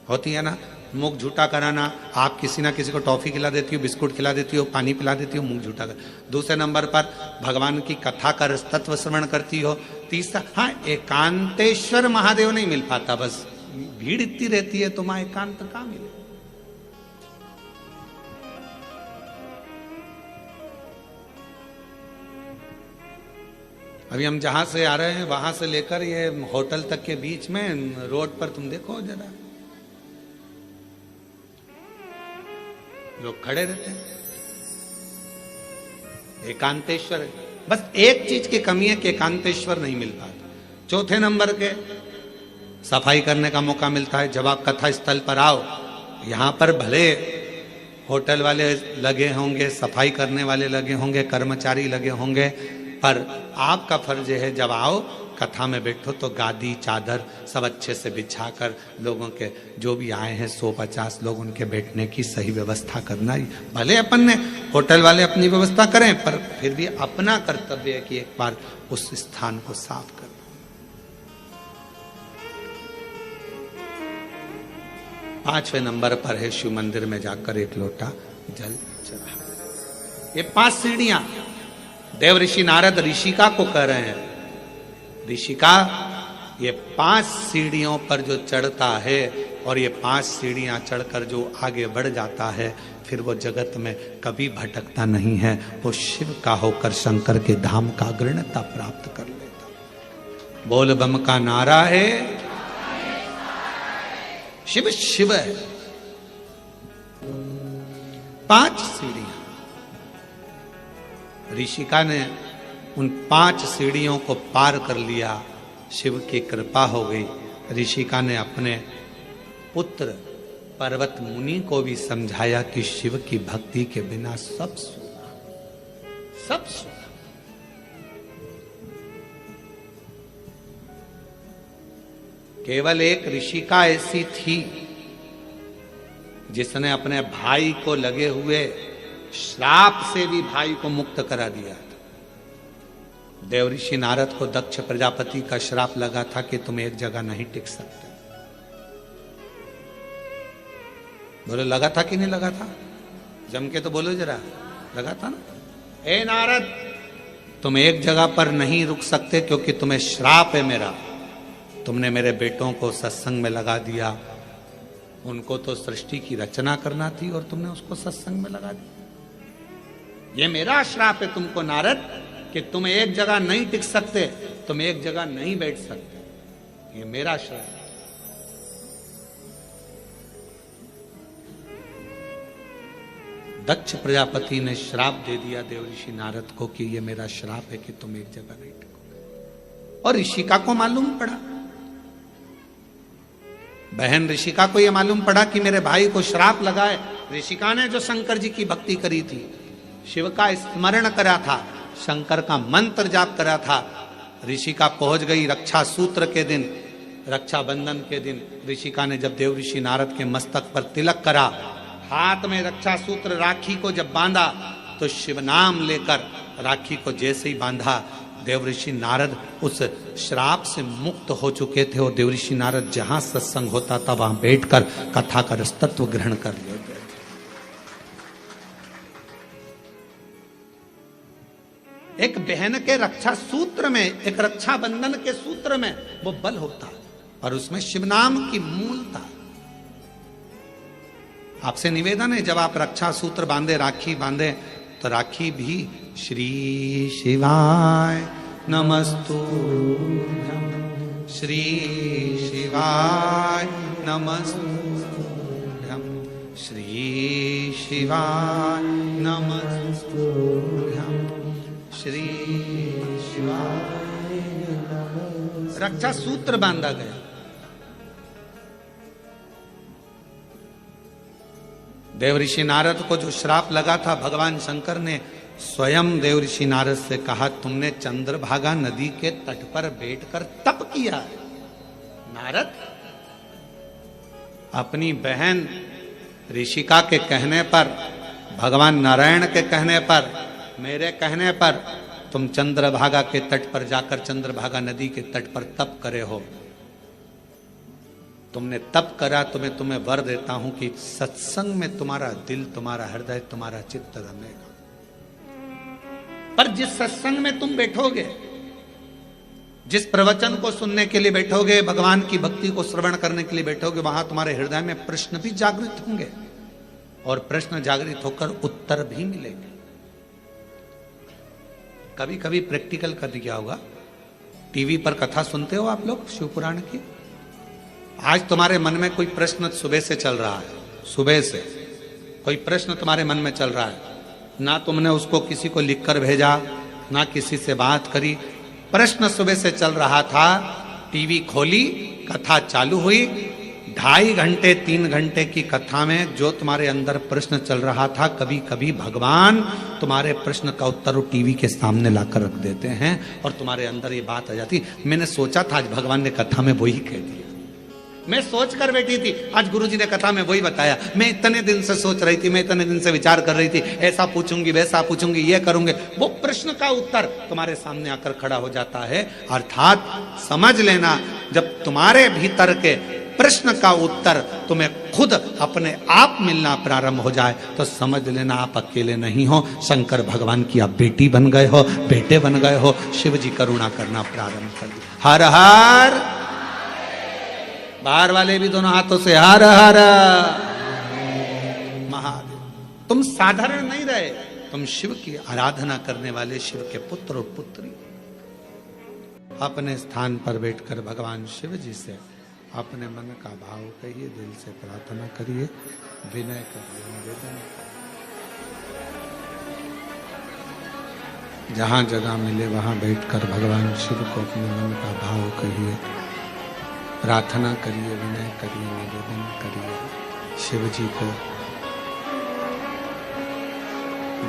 होती है ना। मुख झूठा कराना, आप किसी ना किसी को टॉफी खिला देती हो, बिस्कुट खिला देती हो, पानी पिला देती हो, मुख झूठा कर। दूसरे नंबर पर भगवान की कथा का रसतत्व श्रवण करती हो। तीसरा, हाँ एकांतेश्वर महादेव नहीं मिल पाता, बस भीड़ इतनी रहती है तो मां एकांत कहां मिले। अभी हम जहां से आ रहे हैं वहां से लेकर ये होटल तक के बीच में रोड पर तुम देखो जरा, लोग खड़े रहते हैं। एकांतेश्वर, बस एक चीज की कमी है कि एकांतेश्वर नहीं मिल पाता। चौथे नंबर के सफाई करने का मौका मिलता है जब आप कथा स्थल पर आओ। यहां पर भले होटल वाले लगे होंगे, सफाई करने वाले लगे होंगे, कर्मचारी लगे होंगे, पर आपका फर्ज है जब आओ कथा में बैठो तो गादी चादर सब अच्छे से बिछाकर लोगों के जो भी आए हैं 100-50 लोग उनके बैठने की सही व्यवस्था करना ही। भले अपन ने होटल वाले अपनी व्यवस्था करें, पर फिर भी अपना कर्तव्य है कि एक बार उस स्थान को साफ कर। पांचवें नंबर पर है शिव मंदिर में जाकर एक लोटा जल चढ़ा। ये 5 सीढ़ियां देव ऋषि नारद ऋषिका को कह रहे हैं। ऋषिका, ये 5 सीढ़ियों पर जो चढ़ता है और ये 5 सीढ़ियां चढ़कर जो आगे बढ़ जाता है, फिर वो जगत में कभी भटकता नहीं है। वो शिव का होकर शंकर के धाम का अग्रणता प्राप्त कर लेता। बोल बम का नारा है, शिव शिव है। 5 सीढ़ियां ऋषिका ने उन 5 सीढ़ियों को पार कर लिया। शिव की कृपा हो गई। ऋषिका ने अपने पुत्र पर्वत मुनि को भी समझाया कि शिव की भक्ति के बिना सब सुना, सब सुना। केवल एक ऋषिका ऐसी थी जिसने अपने भाई को लगे हुए श्राप से भी भाई को मुक्त करा दिया था। देव ऋषि नारद को दक्ष प्रजापति का श्राप लगा था कि तुम एक जगह नहीं टिक सकते। बोलो लगा था कि नहीं लगा था? जम के तो बोलो जरा, लगा था ना? ए नारद, तुम एक जगह पर नहीं रुक सकते क्योंकि तुम्हें श्राप है मेरा। तुमने मेरे बेटों को सत्संग में लगा दिया। उनको तो सृष्टि की रचना करना थी और तुमने उसको सत्संग में लगा दिया। ये मेरा श्राप है तुमको नारद कि तुम एक जगह नहीं टिक सकते, तुम एक जगह नहीं बैठ सकते। ये मेरा श्राप है। दक्ष प्रजापति ने श्राप दे दिया देव ऋषि नारद को कि ये मेरा श्राप है कि तुम एक जगह नहीं टिकोगे। और ऋषिका को मालूम पड़ा, बहन ऋषिका को यह मालूम पड़ा कि मेरे भाई को श्राप लगा है। ऋषिका ने जो शंकर जी की भक्ति करी थी, शिव का स्मरण करा था, शंकर का मंत्र जाप करा था। ऋषिका पहुंच गई रक्षा सूत्र के दिन, रक्षाबंधन के दिन। ऋषिका ने जब देव ऋषि नारद के मस्तक पर तिलक करा, हाथ में रक्षा सूत्र राखी को जब बांधा, तो शिव नाम लेकर राखी को जैसे ही बांधा, देव ऋषि नारद उस श्राप से मुक्त हो चुके थे। और देव ऋषि नारद जहां सत्संग होता था वहां बैठकर कथा का रसतत्व ग्रहण कर लेते थे। एक बहन के रक्षा सूत्र में, एक रक्षा बंधन के सूत्र में वो बल होता है और उसमें शिव नाम की मूलता। आपसे निवेदन है, जब आप रक्षा सूत्र बांधे, राखी बांधे, तो राखी भी श्री शिवाय नमस्तुभ्यं, श्री शिवाय नमस्तुभ्यं, श्री शिवाय नमस्तुभ्यं, श्री शिवाय नमस्तुभ्यं। रक्षा सूत्र बांधा गया। देव ऋषि नारद को जो श्राप लगा था, भगवान शंकर ने स्वयं देव ऋषि नारद से कहा, तुमने चंद्रभागा नदी के तट पर बैठकर तप किया है। नारद, अपनी बहन ऋषिका के कहने पर, भगवान नारायण के कहने पर, मेरे कहने पर तुम चंद्रभागा के तट पर जाकर चंद्रभागा नदी के तट पर तप करे हो। तुमने तप करा तो मैं तुम्हें वर देता हूं कि सत्संग में तुम्हारा दिल, तुम्हारा हृदय, तुम्हारा चित्त रमेगा। पर जिस सत्संग में तुम बैठोगे, जिस प्रवचन को सुनने के लिए बैठोगे, भगवान की भक्ति को श्रवण करने के लिए बैठोगे, वहां तुम्हारे हृदय में प्रश्न भी जागृत होंगे और प्रश्न जागृत होकर उत्तर भी मिलेंगे। कभी कभी प्रैक्टिकल कर दिया होगा, टीवी पर कथा सुनते हो आप लोग शिव पुराण की। आज तुम्हारे मन में कोई प्रश्न सुबह से चल रहा है, सुबह से कोई प्रश्न तुम्हारे मन में चल रहा है, ना तुमने उसको किसी को लिखकर भेजा, ना किसी से बात करी, प्रश्न सुबह से चल रहा था, टीवी खोली, कथा चालू हुई, 2.5 घंटे 3 घंटे की कथा में जो तुम्हारे अंदर प्रश्न चल रहा था, कभी कभी भगवान तुम्हारे प्रश्न का उत्तर वो टीवी के सामने लाकर रख देते हैं और तुम्हारे अंदर ये बात आ जाती। मैंने सोचा था आज भगवान ने कथा में वही कह दिया, मैं सोच कर बैठी थी, आज गुरुजी ने कथा में वही बताया। मैं इतने दिन से सोच रही थी, मैं इतने दिन से विचार कर रही थी, ऐसा पूछूंगी, वैसा पूछूंगी, ये करूंगे, वो प्रश्न का उत्तर तुम्हारे सामने आकर खड़ा हो जाता है। अर्थात समझ लेना, जब तुम्हारे भीतर के प्रश्न का उत्तर तुम्हें खुद अपने आप मिलना प्रारंभ हो जाए तो समझ लेना आप अकेले नहीं हो, शंकर भगवान की आप बेटी बन गए हो, बेटे बन गए हो, शिव जी करुणा करना प्रारंभ कर दिया। हर हर, बाहर वाले भी दोनों हाथों से हर हर महादेव। तुम साधारण नहीं रहे, तुम शिव की आराधना करने वाले शिव के पुत्र और पुत्री। अपने स्थान पर बैठकर भगवान शिव जी से अपने मन का भाव कहिए, दिल से प्रार्थना करिए, विनय करिए, निवेदन करिए। जहां जगह मिले वहां बैठकर भगवान शिव को अपने मन का भाव कहिए, प्रार्थना करिए, विनय करिए, निवेदन करिए शिव जी को।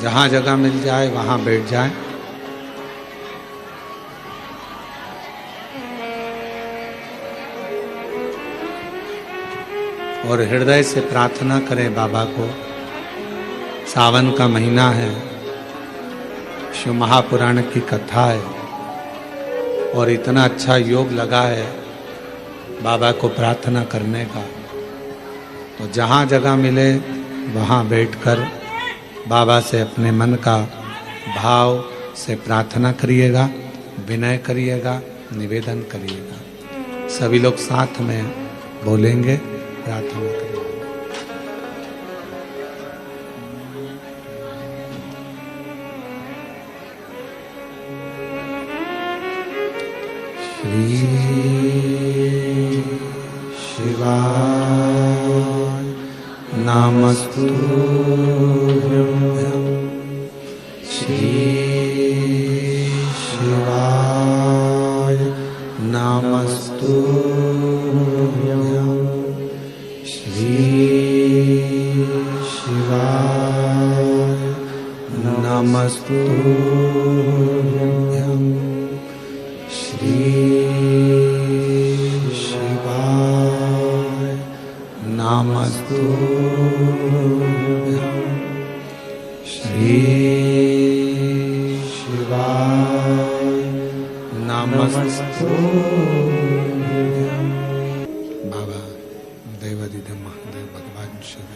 जहां जगह मिल जाए वहां बैठ जाए। और हृदय से प्रार्थना करें बाबा को। सावन का महीना है, शिव महापुराण की कथा है और इतना अच्छा योग लगा है बाबा को प्रार्थना करने का। तो जहाँ जगह मिले वहाँ बैठकर बाबा से अपने मन का भाव से प्रार्थना करिएगा, विनय करिएगा, निवेदन करिएगा। सभी लोग साथ में बोलेंगे, प्रार्थना करिए। श्री शिवाय नमस्तुभ्यं, श्री शिवाय नमस्तुभ्यं, श्री शिवाय नमस्तुभ्यं, श्री शिवाय नमस्तुभ्यं, श्री शिवाय नमस्तुभ्यं। बाबा देवादिदेव महादेव भगवान शिव,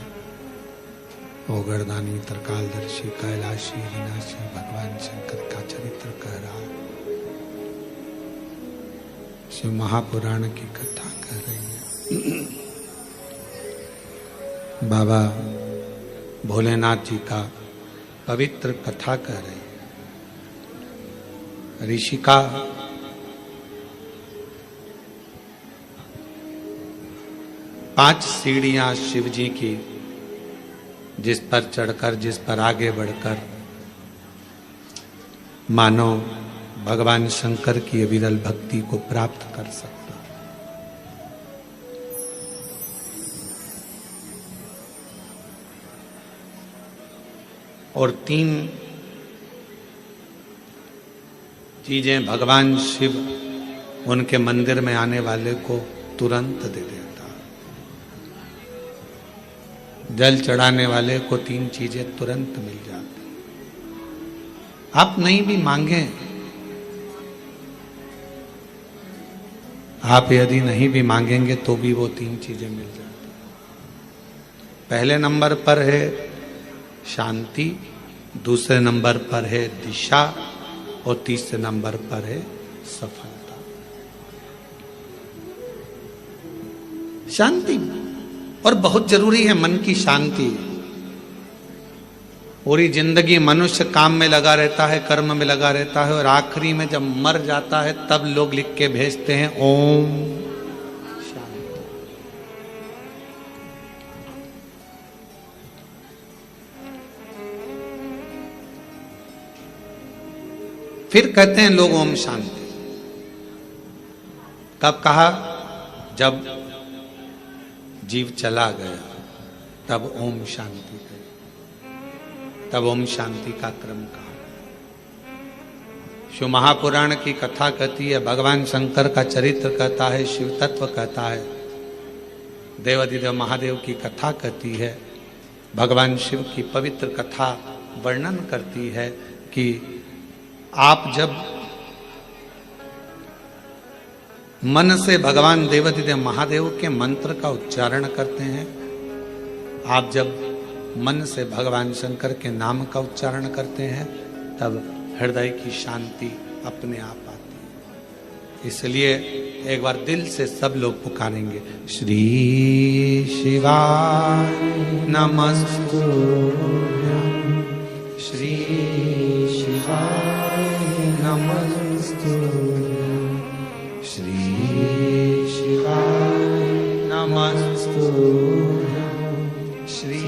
ओगरदानी, त्रिकालदर्शी, कैलाशी, विनाशी भगवान शंकर का चरित्र कह रहा है। शिव महापुराण की कथा कह रही है। बाबा भोलेनाथ जी का पवित्र कथा कह रही है। ऋषिका पांच सीढ़ियां शिव जी की, जिस पर चढ़कर, जिस पर आगे बढ़कर मानो भगवान शंकर की विरल भक्ति को प्राप्त कर सकता। और 3 चीजें भगवान शिव उनके मंदिर में आने वाले को तुरंत दे देता। जल चढ़ाने वाले को 3 चीजें तुरंत मिल जाती। आप नहीं भी मांगे, आप यदि नहीं भी मांगेंगे तो भी वो 3 चीजें मिल जाती। पहले नंबर पर है शांति, दूसरे नंबर पर है दिशा और तीसरे नंबर पर है सफलता। शांति, और बहुत जरूरी है मन की शांति। पूरी जिंदगी मनुष्य काम में लगा रहता है, कर्म में लगा रहता है, और आखिरी में जब मर जाता है तब लोग लिख के भेजते हैं ओम शांति। फिर कहते हैं लोग ओम शांति। कब कहा? जब जीव चला गया तब ओम शांति कही, तब ओम शांति का क्रम कहा। शिव महापुराण की कथा कहती है, भगवान शंकर का चरित्र कहता है, शिव तत्व कहता है, देवाधिदेव महादेव की कथा कहती है, भगवान शिव की पवित्र कथा वर्णन करती है कि आप जब मन से भगवान देवाधिदेव महादेव के मंत्र का उच्चारण करते हैं, आप जब मन से भगवान शंकर के नाम का उच्चारण करते हैं, तब हृदय की शांति अपने आप आती है। इसलिए एक बार दिल से सब लोग पुकारेंगे, श्री शिवाय नमस्तुभ्यं, श्री शिवाय नमस्तुभ्यं, श्री शिवाय नमस्तुभ्यं, श्री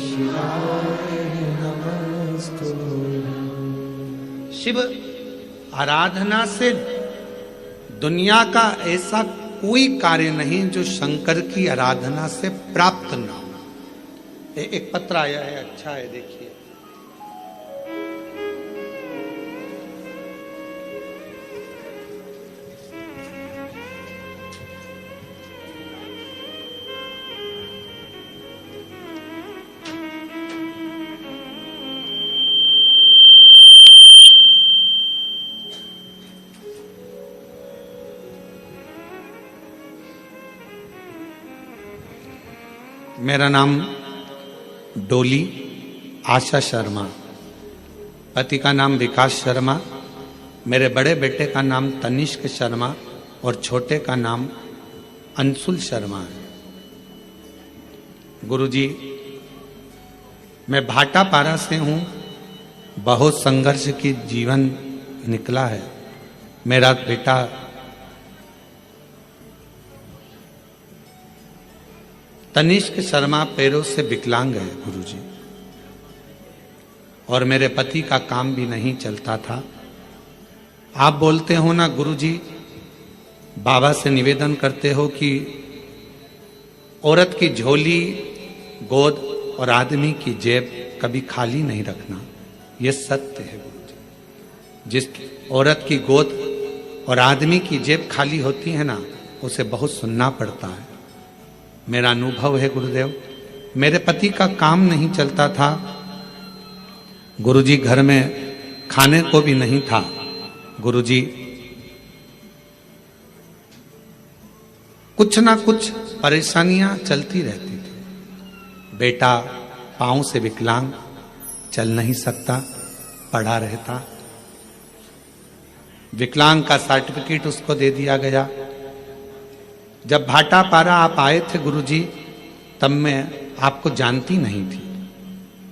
शिवाय नमस्तुभ्यं। शिव आराधना से दुनिया का ऐसा कोई कार्य नहीं जो शंकर की आराधना से प्राप्त ना हो। एक पत्र आया है, अच्छा है, देखिए। मेरा नाम डोली आशा शर्मा, पति का नाम विकास शर्मा, मेरे बड़े बेटे का नाम तनिष्क शर्मा और छोटे का नाम अंशुल शर्मा है। गुरुजी, मैं भाटापारा से हूँ। बहुत संघर्ष की जीवन निकला है। मेरा बेटा तनिष्क शर्मा पैरों से विकलांग है गुरुजी, और मेरे पति का काम भी नहीं चलता था। आप बोलते हो ना गुरुजी, बाबा से निवेदन करते हो कि औरत की झोली, गोद और आदमी की जेब कभी खाली नहीं रखना। यह सत्य है गुरुजी। जिस औरत की गोद और आदमी की जेब खाली होती है ना, उसे बहुत सुनना पड़ता है। मेरा अनुभव है गुरुदेव। मेरे पति का काम नहीं चलता था गुरुजी, घर में खाने को भी नहीं था गुरुजी। कुछ ना कुछ परेशानियां चलती रहती थी। बेटा पांव से विकलांग, चल नहीं सकता, पड़ा रहता। विकलांग का सर्टिफिकेट उसको दे दिया गया। जब भाटापारा आप आए थे गुरुजी, तब मैं आपको जानती नहीं थी।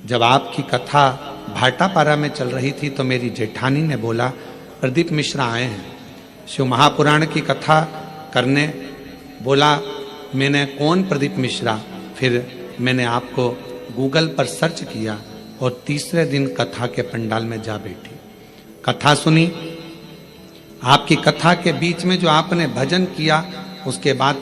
जब आपकी कथा भाटापारा में चल रही थी तो मेरी जेठानी ने बोला, प्रदीप मिश्रा आए हैं शिव महापुराण की कथा करने। बोला, मैंने कौन प्रदीप मिश्रा? फिर मैंने आपको गूगल पर सर्च किया और तीसरे दिन कथा के पंडाल में जा बैठी, कथा सुनी। आपकी कथा के बीच में जो आपने भजन किया, उसके बाद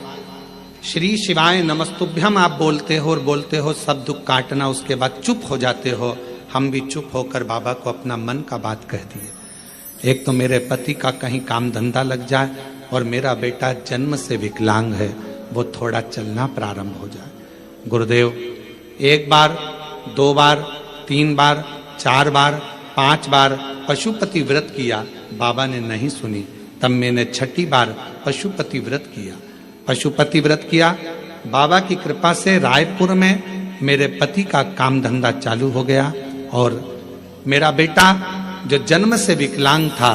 श्री शिवाय नमस्तुभ्यम आप बोलते हो और बोलते हो सब दुख काटना, उसके बाद चुप हो जाते हो। हम भी चुप होकर बाबा को अपना मन का बात कह दिए। एक तो मेरे पति का कहीं काम धंधा लग जाए और मेरा बेटा जन्म से विकलांग है, वो थोड़ा चलना प्रारंभ हो जाए। गुरुदेव, एक बार, 2 बार, 3 बार, 4 बार, 5 बार पशुपति व्रत किया, बाबा ने नहीं सुनी। तब मैंने 6ठी बार पशुपति व्रत किया। पशुपति व्रत किया, बाबा की कृपा से रायपुर में मेरे पति का काम धंधा चालू हो गया और मेरा बेटा जो जन्म से विकलांग था,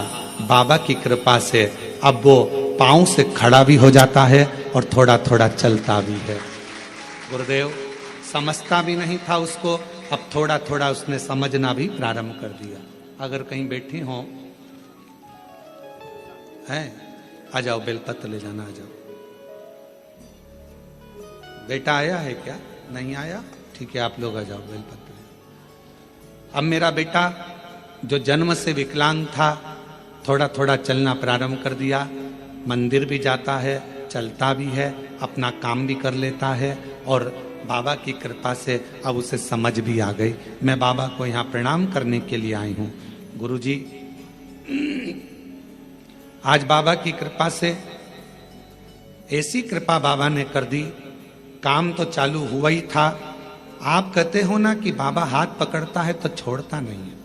बाबा की कृपा से अब वो पांव से खड़ा भी हो जाता है और थोड़ा थोड़ा चलता भी है। गुरुदेव, समझता भी नहीं था उसको, अब थोड़ा थोड़ा उसने समझना भी प्रारंभ कर दिया। अगर कहीं बैठी हो हैं, आ जाओ, बेलपत्र ले जाना, आ जाओ। बेटा आया है क्या? नहीं आया? ठीक है, आप लोग आ जाओ, बेलपत्र। अब मेरा बेटा जो जन्म से विकलांग था, थोड़ा थोड़ा चलना प्रारंभ कर दिया, मंदिर भी जाता है, चलता भी है, अपना काम भी कर लेता है, और बाबा की कृपा से अब उसे समझ भी आ गई। मैं बाबा को यहाँ प्रणाम करने के लिए आई हूँ। गुरुजी, आज बाबा की कृपा से ऐसी कृपा बाबा ने कर दी, काम तो चालू हुआ ही था। आप कहते हो ना कि बाबा हाथ पकड़ता है तो छोड़ता नहीं है।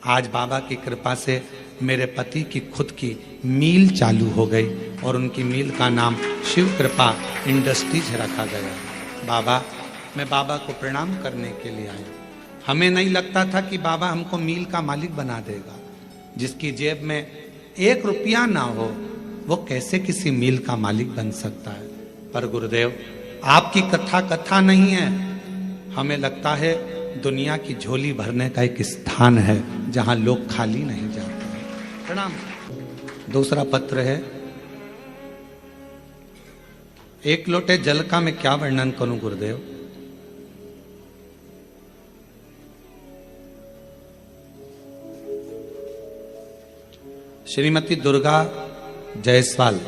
आज बाबा की कृपा से मेरे पति की खुद की मील चालू हो गई और उनकी मील का नाम शिव कृपा इंडस्ट्रीज रखा गया। बाबा, मैं बाबा को प्रणाम करने के लिए आया। हमें नहीं लगता था कि बाबा हमको मील का मालिक बना देगा। जिसकी जेब में 1 रुपया ना हो वो कैसे किसी मील का मालिक बन सकता है। पर गुरुदेव, आपकी कथा कथा नहीं है, हमें लगता है दुनिया की झोली भरने का एक स्थान है जहां लोग खाली नहीं जाते हैं। प्रणाम। दूसरा पत्र है, एक लोटे जल का मैं क्या वर्णन करूं गुरुदेव। श्रीमती दुर्गा जायसवाल,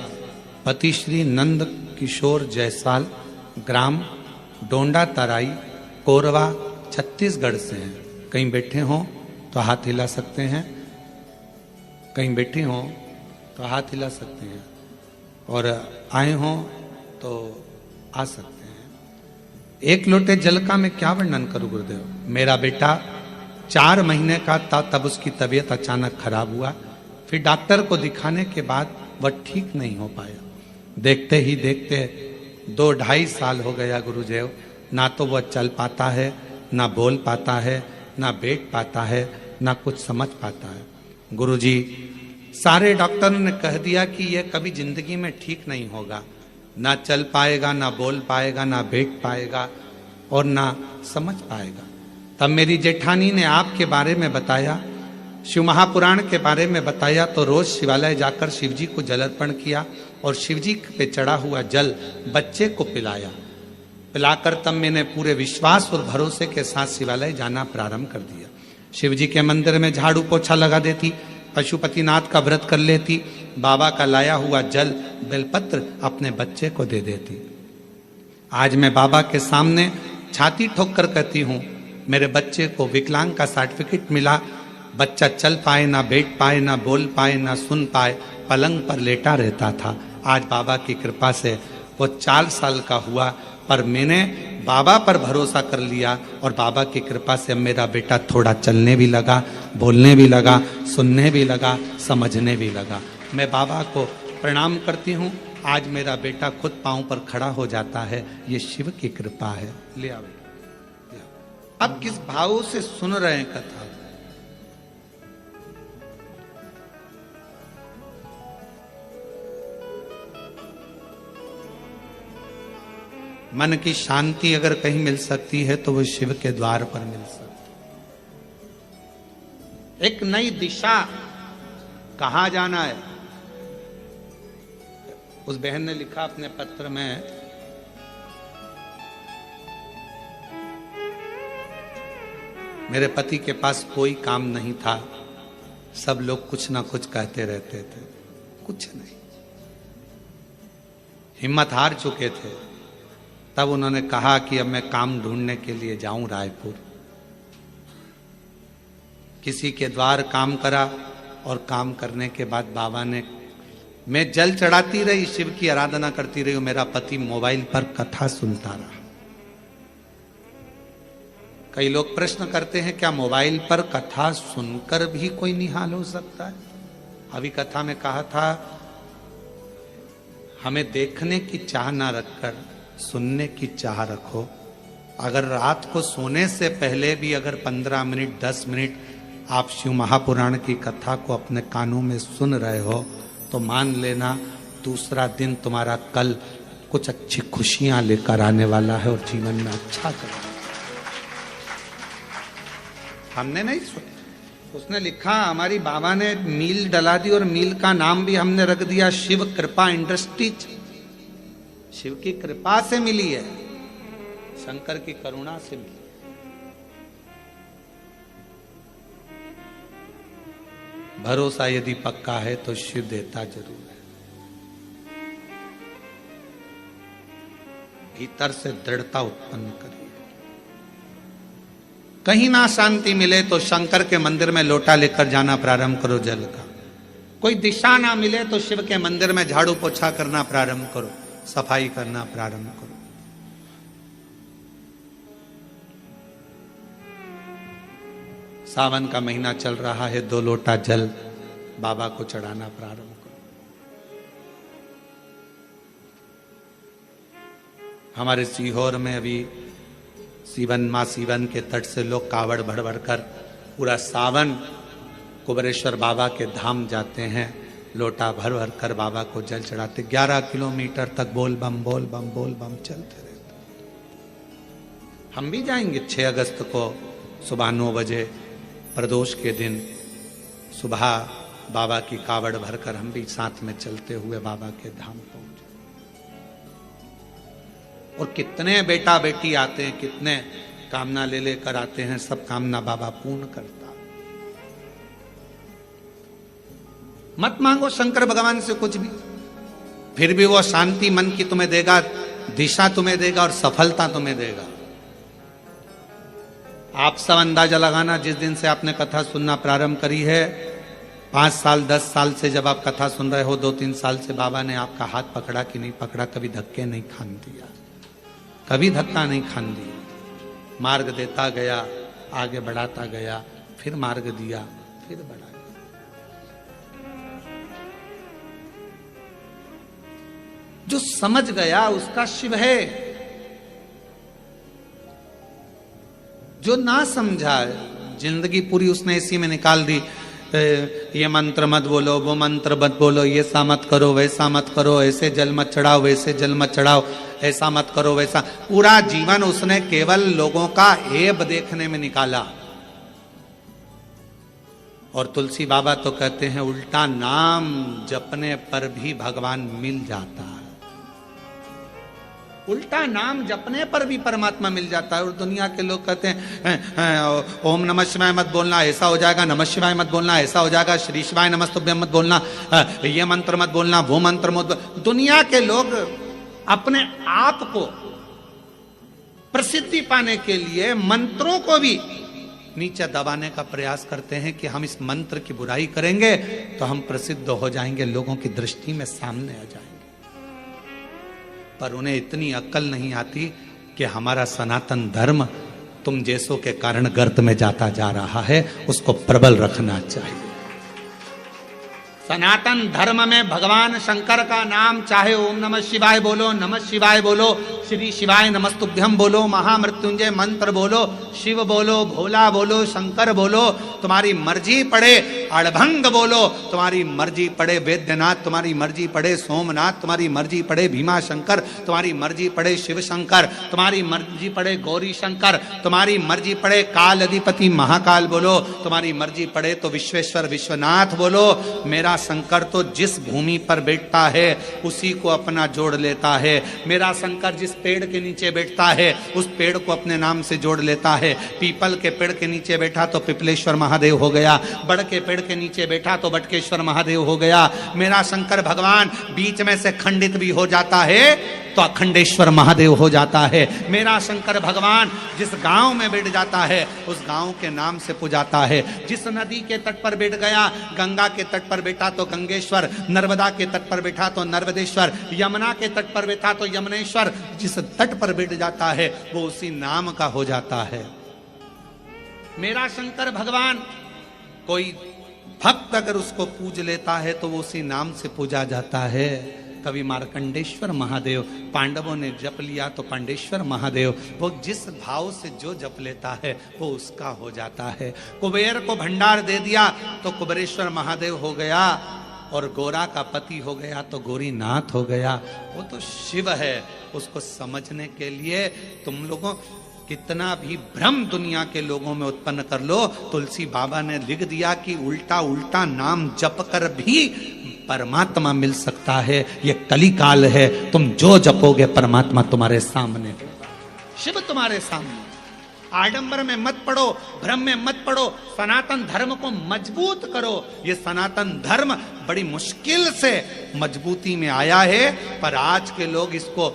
पति श्री नंद किशोर जायसवाल, ग्राम डोंडा तराई, कोरवा, छत्तीसगढ़ से हैं। कहीं बैठे हों तो हाथ हिला सकते हैं, कहीं बैठे हों तो हाथ हिला सकते हैं, और आए हों तो आ सकते हैं। एक लोटे जल का मैं क्या वर्णन करूं गुरुदेव। मेरा बेटा 4 महीने का था तब उसकी तबीयत अचानक खराब हुआ। फिर डॉक्टर को दिखाने के बाद वह ठीक नहीं हो पाया। देखते ही देखते 2-2.5 साल हो गया गुरुदेव। ना तो वह चल पाता है, ना बोल पाता है, ना बैठ पाता है, ना कुछ समझ पाता है। गुरुजी, सारे डॉक्टरों ने कह दिया कि यह कभी जिंदगी में ठीक नहीं होगा। ना चल पाएगा, ना बोल पाएगा, ना बैठ पाएगा और ना समझ पाएगा। तब मेरी जेठानी ने आपके बारे में बताया, शिव महापुराण के बारे में बताया, तो रोज शिवालय जाकर शिवजी को जल अर्पण किया और शिवजी पे चढ़ा हुआ जल बच्चे को पिलाया। पिलाकर तब मैंने पूरे विश्वास और भरोसे के साथ शिवालय जाना प्रारंभ कर दिया। शिवजी के मंदिर में झाड़ू पोछा लगा देती, पशुपतिनाथ का व्रत कर लेती, बाबा का लाया हुआ जल बेलपत्र अपने बच्चे को दे देती। आज मैं बाबा के सामने छाती ठोक कर कहती हूँ, मेरे बच्चे को विकलांग का सर्टिफिकेट मिला। बच्चा चल पाए, ना बैठ पाए, ना बोल पाए, ना सुन पाए, पलंग पर लेटा रहता था। आज बाबा की कृपा से वो 4 साल का हुआ, पर मैंने बाबा पर भरोसा कर लिया और बाबा की कृपा से मेरा बेटा थोड़ा चलने भी लगा, बोलने भी लगा, सुनने भी लगा, समझने भी लगा। मैं बाबा को प्रणाम करती हूँ। आज मेरा बेटा खुद पांव पर खड़ा हो जाता है। ये शिव की कृपा है। ले आओ बेटा। अब किस भाव से सुन रहे हैं कथा। मन की शांति अगर कहीं मिल सकती है तो वो शिव के द्वार पर मिल सकती है। एक नई दिशा, कहां जाना है। उस बहन ने लिखा अपने पत्र में, मेरे पति के पास कोई काम नहीं था, सब लोग कुछ ना कुछ कहते रहते थे, कुछ नहीं, हिम्मत हार चुके थे। तब उन्होंने कहा कि अब मैं काम ढूंढने के लिए जाऊं रायपुर। किसी के द्वार काम करा और काम करने के बाद बाबा ने, मैं जल चढ़ाती रही, शिव की आराधना करती रही, मेरा पति मोबाइल पर कथा सुनता रहा। कई लोग प्रश्न करते हैं, क्या मोबाइल पर कथा सुनकर भी कोई निहाल हो सकता है। अभी कथा में कहा था, हमें देखने की चाह ना रखकर सुनने की चाह रखो। अगर रात को सोने से पहले भी अगर 15 मिनट 10 मिनट आप शिव महापुराण की कथा को अपने कानों में सुन रहे हो तो मान लेना दूसरा दिन तुम्हारा कल कुछ अच्छी खुशियां लेकर आने वाला है और जीवन में अच्छा करेगा। हमने नहीं सुना, उसने लिखा, हमारी बाबा ने मील डला दी और मील का नाम भी हमने रख दिया शिव कृपा इंडस्ट्रीज। शिव की कृपा से मिली है, शंकर की करुणा से मिली। भरोसा यदि पक्का है तो शिव देता जरूर है। भीतर से दृढ़ता उत्पन्न करिए। कहीं ना शांति मिले तो शंकर के मंदिर में लोटा लेकर जाना प्रारंभ करो जल का। कोई दिशा ना मिले तो शिव के मंदिर में झाड़ू पोछा करना प्रारंभ करो, सफाई करना प्रारंभ करो। सावन का महीना चल रहा है, 2 लोटा जल बाबा को चढ़ाना प्रारंभ करो। हमारे सीहोर में अभी माँ सीवन के तट से लोग कावड़ भर भर कर पूरा सावन कुबेरेश्वर बाबा के धाम जाते हैं, लोटा भर भर कर बाबा को जल चढ़ाते। 11 किलोमीटर तक बोल बम बोल बम बोल बम चलते रहते। हम भी जाएंगे 6 अगस्त को सुबह 9 बजे प्रदोष के दिन सुबह बाबा की कावड़ भरकर हम भी साथ में चलते हुए बाबा के धाम पहुंचे। और कितने बेटा बेटी आते हैं, कितने कामना ले लेकर आते हैं, सब कामना बाबा पूर्ण करता। मत मांगो शंकर भगवान से कुछ भी, फिर भी वो शांति मन की तुम्हें देगा, दिशा तुम्हें देगा और सफलता तुम्हें देगा। आप सब अंदाजा लगाना, जिस दिन से आपने कथा सुनना प्रारंभ करी है, 5 साल 10 साल से जब आप कथा सुन रहे हो, 2-3 साल से बाबा ने आपका हाथ पकड़ा कि नहीं पकड़ा, कभी धक्के नहीं खान दिया, कभी धक्का नहीं खान दिया। मार्ग देता गया, आगे बढ़ाता गया, फिर मार्ग दिया, फिर बढ़ा। जो समझ गया उसका शिव है, जो ना समझा जिंदगी पूरी उसने इसी में निकाल दी। ये मंत्र मत बोलो, वो मंत्र मत बोलो, ये सा मत करो, वैसा मत करो, ऐसे जल मत चढ़ाओ, वैसे जल मत चढ़ाओ, ऐसा मत करो, वैसा। पूरा जीवन उसने केवल लोगों का ऐब देखने में निकाला। और तुलसी बाबा तो कहते हैं उल्टा नाम जपने पर भी भगवान मिल जाता है। उल्टा नाम जपने पर भी परमात्मा मिल जाता है। और दुनिया के लोग कहते हैं ओम नमः शिवाय मत बोलना, ऐसा हो जाएगा, नमः शिवाय मत बोलना, ऐसा हो जाएगा, श्री शिवाय नमस्तुभ्यं मत बोलना, ये मंत्र मत बोलना, वो मंत्र मत। दुनिया के लोग अपने आप को प्रसिद्धि पाने के लिए मंत्रों को भी नीचे दबाने का प्रयास करते हैं कि हम इस मंत्र की बुराई करेंगे तो हम प्रसिद्ध हो जाएंगे, लोगों की दृष्टि में सामने आ जाएंगे। पर उन्हें इतनी अक्ल नहीं आती कि हमारा सनातन धर्म तुम जैसों के कारण गर्त में जाता जा रहा है, उसको प्रबल रखना चाहिए। सनातन धर्म में भगवान शंकर का नाम, चाहे ओम नमः शिवाय बोलो, नमः शिवाय बोलो, श्री शिवाय नमस्तुभ्यं बोलो, महामृत्युंजय मंत्र बोलो, शिव बोलो, भोला बोलो, शंकर बोलो, तुम्हारी मर्जी पड़े, अड़भंग बोलो, तुम्हारी मर्जी पड़े, वैद्यनाथ तुम्हारी मर्जी पड़े, सोमनाथ तुम्हारी मर्जी पड़े, भीमा शंकर तुम्हारी मर्जी पड़े, शिव शंकर तुम्हारी मर्जी पड़े, गौरी शंकर तुम्हारी मर्जी पड़े, काल अधिपति महाकाल बोलो, तुम्हारी मर्जी पड़े तो विश्वेश्वर विश्वनाथ बोलो। मेरा शंकर तो जिस भूमि पर बैठता है उसी को अपना जोड़ लेता है। मेरा शंकर जिस पेड़ के नीचे बैठता है उस पेड़ को अपने नाम से जोड़ लेता है। पीपल के पेड़ के नीचे बैठा तो पिपलेश्वर महादेव हो गया, बड़ के पेड़ के नीचे बैठा तो बटकेश्वर महादेव हो गया। मेरा शंकर भगवान बीच में से खंडित भी हो जाता है तो अखंडेश्वर महादेव हो जाता है। मेरा शंकर भगवान जिस गांव में बैठ जाता है उस गांव के नाम से पुजाता है। जिस नदी के तट पर बैठ गया, गंगा के तट पर बैठा तो गंगेश्वर, नर्मदा के तट पर बैठा तो नर्मदेश्वर, यमुना के तट पर बैठा तो यमुनेश्वर। जिस तट पर बैठ जाता है वो उसी नाम का हो जाता है। मेरा शंकर भगवान, कोई भक्त अगर उसको पूज लेता है तो वो उसी नाम से पूजा जाता है। कवि मार्कंडेश्वर महादेव, पांडवों ने जप लिया तो पांडेश्वर महादेव, वो जिस भाव से जो जप लेता है वो उसका हो जाता है। कुबेर को भंडार दे दिया तो कुबेरेश्वर महादेव हो गया, और गोरा का पति हो गया तो गोरीनाथ हो गया। वो तो शिव है। उसको समझने के लिए तुम लोगों कितना भी भ्रम दुनिया के लोगों में उत्पन्न कर लो, तुलसी बाबा ने लिख दिया कि उल्टा उल्टा नाम जप कर भी परमात्मा मिल सकता है। ये कली काल है, तुम जो जपोगे परमात्मा तुम्हारे सामने, शिव तुम्हारे सामने। आडंबर में मत पड़ो, भ्रम में मत पड़ो, सनातन धर्म को मजबूत करो। ये सनातन धर्म बड़ी मुश्किल से मजबूती में आया है, पर आज के लोग इसको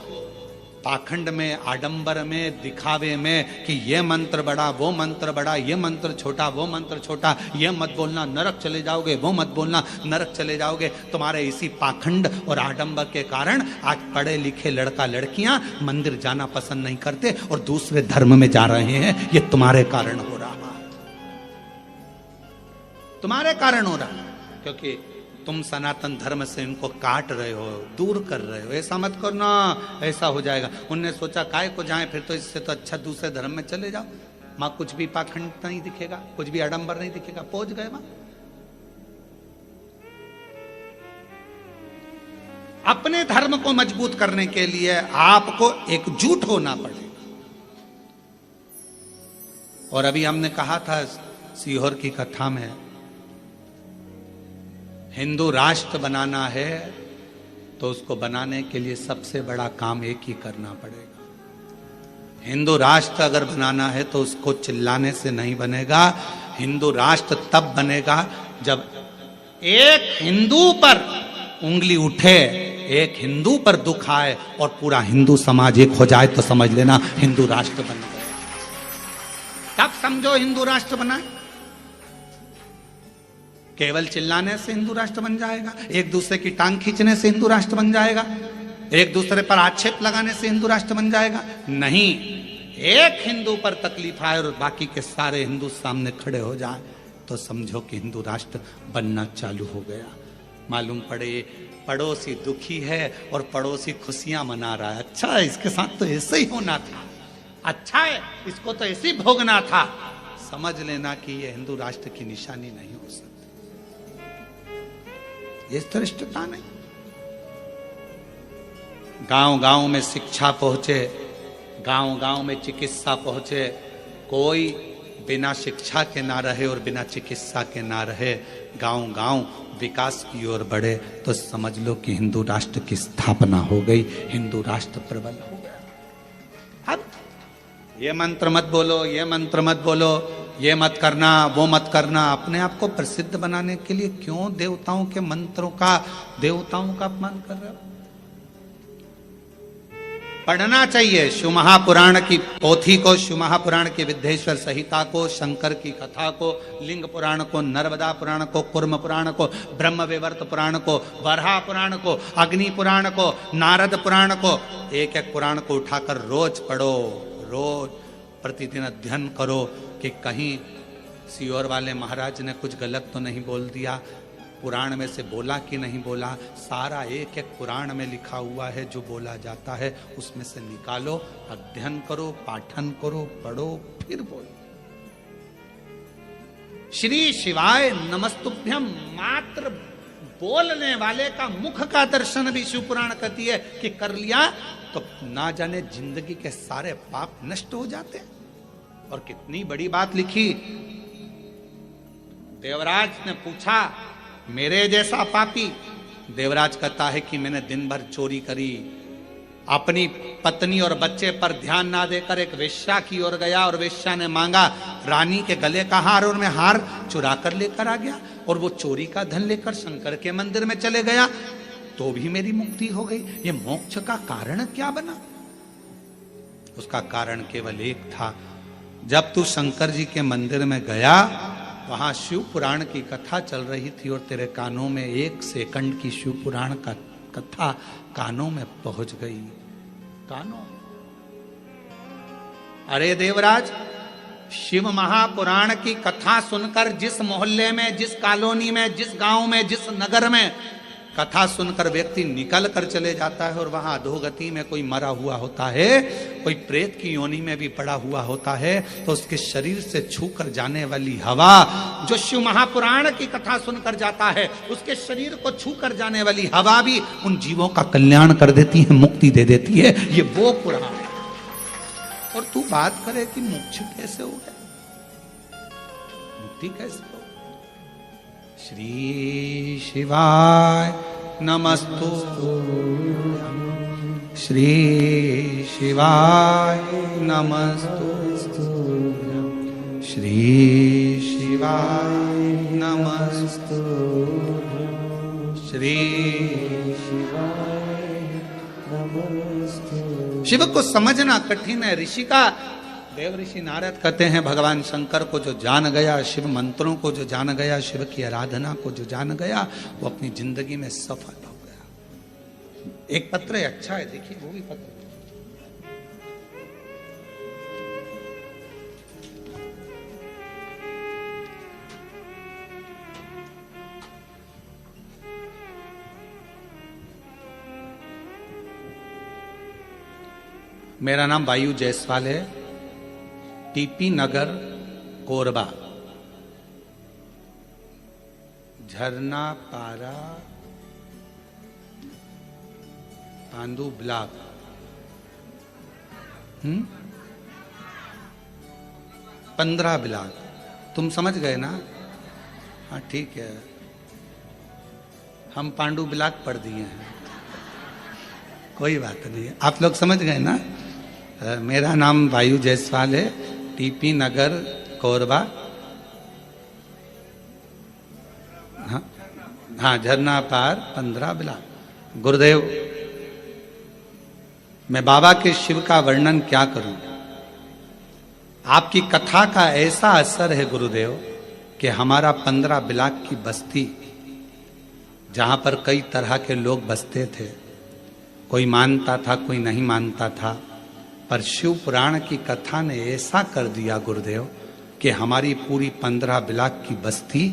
पाखंड में, आडंबर में, दिखावे में कि ये मंत्र बड़ा, वो मंत्र बड़ा, ये मंत्र छोटा, वो मंत्र छोटा, ये मत बोलना नरक चले जाओगे, वो मत बोलना नरक चले जाओगे। तुम्हारे इसी पाखंड और आडंबर के कारण आज पढ़े लिखे लड़का लड़कियां मंदिर जाना पसंद नहीं करते और दूसरे धर्म में जा रहे हैं। ये तुम्हारे कारण हो रहा है, तुम्हारे कारण हो रहा है, क्योंकि तुम सनातन धर्म से इनको काट रहे हो, दूर कर रहे हो। ऐसा मत करना, ऐसा हो जाएगा। उनने सोचा काय को जाए, फिर तो इससे तो अच्छा दूसरे धर्म में चले जाओ, मां कुछ भी पाखंड नहीं दिखेगा, कुछ भी आडंबर नहीं दिखेगा। पहुंच गए वहां। अपने धर्म को मजबूत करने के लिए आपको एकजुट होना पड़ेगा। और अभी हमने कहा था सीहोर की कथा में, हिंदू राष्ट्र बनाना है तो उसको बनाने के लिए सबसे बड़ा काम एक ही करना पड़ेगा। हिंदू राष्ट्र अगर बनाना है तो उसको चिल्लाने से नहीं बनेगा। हिंदू राष्ट्र तब बनेगा जब एक हिंदू पर उंगली उठे, एक हिंदू पर दुख आए और पूरा हिंदू समाज एक हो जाए तो समझ लेना हिंदू राष्ट्र बन गया। तब समझो हिंदू राष्ट्र बना। केवल चिल्लाने से हिंदू राष्ट्र बन जाएगा, एक दूसरे की टांग खींचने से हिंदू राष्ट्र बन जाएगा, एक दूसरे पर आक्षेप लगाने से हिंदू राष्ट्र बन जाएगा? नहीं। एक हिंदू पर तकलीफ आए और बाकी के सारे हिंदू सामने खड़े हो जाए तो समझो कि हिंदू राष्ट्र बनना चालू हो गया। मालूम पड़े पड़ोसी दुखी है और पड़ोसी खुशियां मना रहा है। अच्छा है, इसके साथ तो ऐसे ही होना था, अच्छा है, इसको तो ऐसे ही भोगना था। समझ लेना कि यह हिंदू राष्ट्र की निशानी नहीं हो सकती। ये श्रेष्ठता नहीं। गांव गांव में शिक्षा पहुंचे, गांव गांव में चिकित्सा पहुंचे। कोई बिना शिक्षा के ना रहे और बिना चिकित्सा के ना रहे। गांव गांव विकास की ओर बढ़े तो समझ लो कि हिंदू राष्ट्र की स्थापना हो गई, हिंदू राष्ट्र प्रबल हो गया। अब ये मंत्र मत बोलो, ये मंत्र मत बोलो, ये मत करना, वो मत करना। अपने आप को प्रसिद्ध बनाने के लिए क्यों देवताओं के मंत्रों का, देवताओं का अपमान कर रहे हो? पढ़ना चाहिए शिव महापुराण की पोथी को, शिव महापुराण की विद्येश्वर संहिता को, शंकर की कथा को, लिंग पुराण को, नर्मदा पुराण को, कुर्म पुराण को, ब्रह्म विवर्त पुराण को, वराह पुराण को, अग्नि पुराण को, नारद पुराण को, एक एक पुराण को उठाकर रोज पढ़ो, रोज प्रतिदिन अध्ययन करो कि कहीं सीहोर वाले महाराज ने कुछ गलत तो नहीं बोल दिया, पुराण में से बोला कि नहीं बोला। सारा एक एक पुराण में लिखा हुआ है, जो बोला जाता है उसमें से निकालो, अध्ययन करो, पाठन करो, पढ़ो, फिर बोलो। श्री शिवाय नमस्तुभ्यम मात्र बोलने वाले का मुख का दर्शन भी शिव पुराण कहती है कि कर लिया तो ना जाने जिंदगी के सारे पाप नष्ट हो जाते हैं। और कितनी बड़ी बात लिखी। देवराज ने पूछा मेरे जैसा पापी, देवराज कहता है कि मैंने दिन भर चोरी करी, अपनी पत्नी और बच्चे पर ध्यान ना देकर एक वेश्या की ओर गया और वेश्या ने मांगा रानी के गले का हार और मैं हार चुरा कर लेकर आ गया और वो चोरी का धन लेकर शंकर के मंदिर में चले गया तो भी मेरी मुक्ति हो गई। ये मोक्ष का कारण क्या बना? उसका कारण केवल एक था, जब तू शंकर जी के मंदिर में गया वहां शिव पुराण की कथा चल रही थी और तेरे कानों में 1 सेकंड की शिव पुराण का कथा कानों में पहुंच गई। कानों। अरे देवराज, शिव महापुराण की कथा सुनकर जिस मोहल्ले में, जिस कॉलोनी में, जिस गांव में, जिस नगर में कथा सुनकर व्यक्ति निकल कर चले जाता है और वहां अधोगति में कोई मरा हुआ होता है, कोई प्रेत की योनि में भी पड़ा हुआ होता है, तो उसके शरीर से छू कर जाने वाली हवा, जो शिव महापुराण की कथा सुनकर जाता है, उसके शरीर को छू कर जाने वाली हवा भी उन जीवों का कल्याण कर देती है, मुक्ति दे देती है। ये वो पुराण है। और तू बात करे कि मोक्ष कैसे हो गया, मुक्ति कैसे हो? श्री शिवाय नमस्तु, श्री शिवाय नमस्तु। श्री शिवाय नमस्तु श्री शिवाय नमस्ते। शिव को समझना कठिन है। ऋषि का देव ऋषि नारद कहते हैं भगवान शंकर को जो जान गया, शिव मंत्रों को जो जान गया, शिव की आराधना को जो जान गया, वो अपनी जिंदगी में सफल हो गया। एक पत्र है, अच्छा है, देखिए वो भी पत्र। मेरा नाम वायु जायसवाल है, टीपी नगर कोरबा, झरना पारा पांडु ब्लॉक। 15 ब्लॉक। तुम समझ गए ना? हाँ ठीक है, हम पांडु ब्लॉक पढ़ दिए हैं, कोई बात नहीं है, आप लोग समझ गए ना। मेरा नाम वायु जायसवाल है, टीपी नगर कोरबा, हाँ झरना पार 15 ब्लॉक। गुरुदेव, मैं बाबा के शिव का वर्णन क्या करूं। आपकी कथा का ऐसा असर है गुरुदेव कि हमारा 15 ब्लॉक की बस्ती, जहां पर कई तरह के लोग बसते थे, कोई मानता था कोई नहीं मानता था, पर शिव पुराण की कथा ने ऐसा कर दिया गुरुदेव कि हमारी पूरी 15 ब्लॉक की बस्ती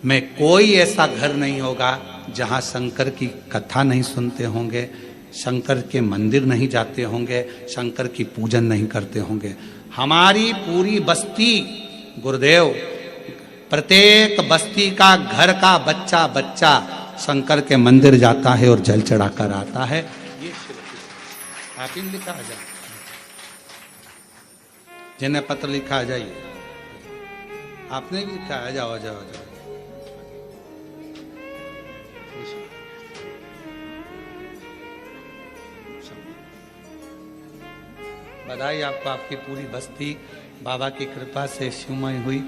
में कोई ऐसा घर नहीं होगा जहां शंकर की कथा नहीं सुनते होंगे, शंकर के मंदिर नहीं जाते होंगे, शंकर की पूजन नहीं करते होंगे। हमारी पूरी बस्ती गुरुदेव, प्रत्येक बस्ती का घर का बच्चा बच्चा शंकर के मंदिर जाता है और जल चढ़ाकर आता है। ये आप इन लिखा आ जाए, जिन्हें पत्र लिखा आ जाइए, आपने भी लिखा आ जाओ आ जाओ आ जाओ। बधाई आपको, आपकी पूरी बस्ती बाबा की कृपा से शिवमय हुई,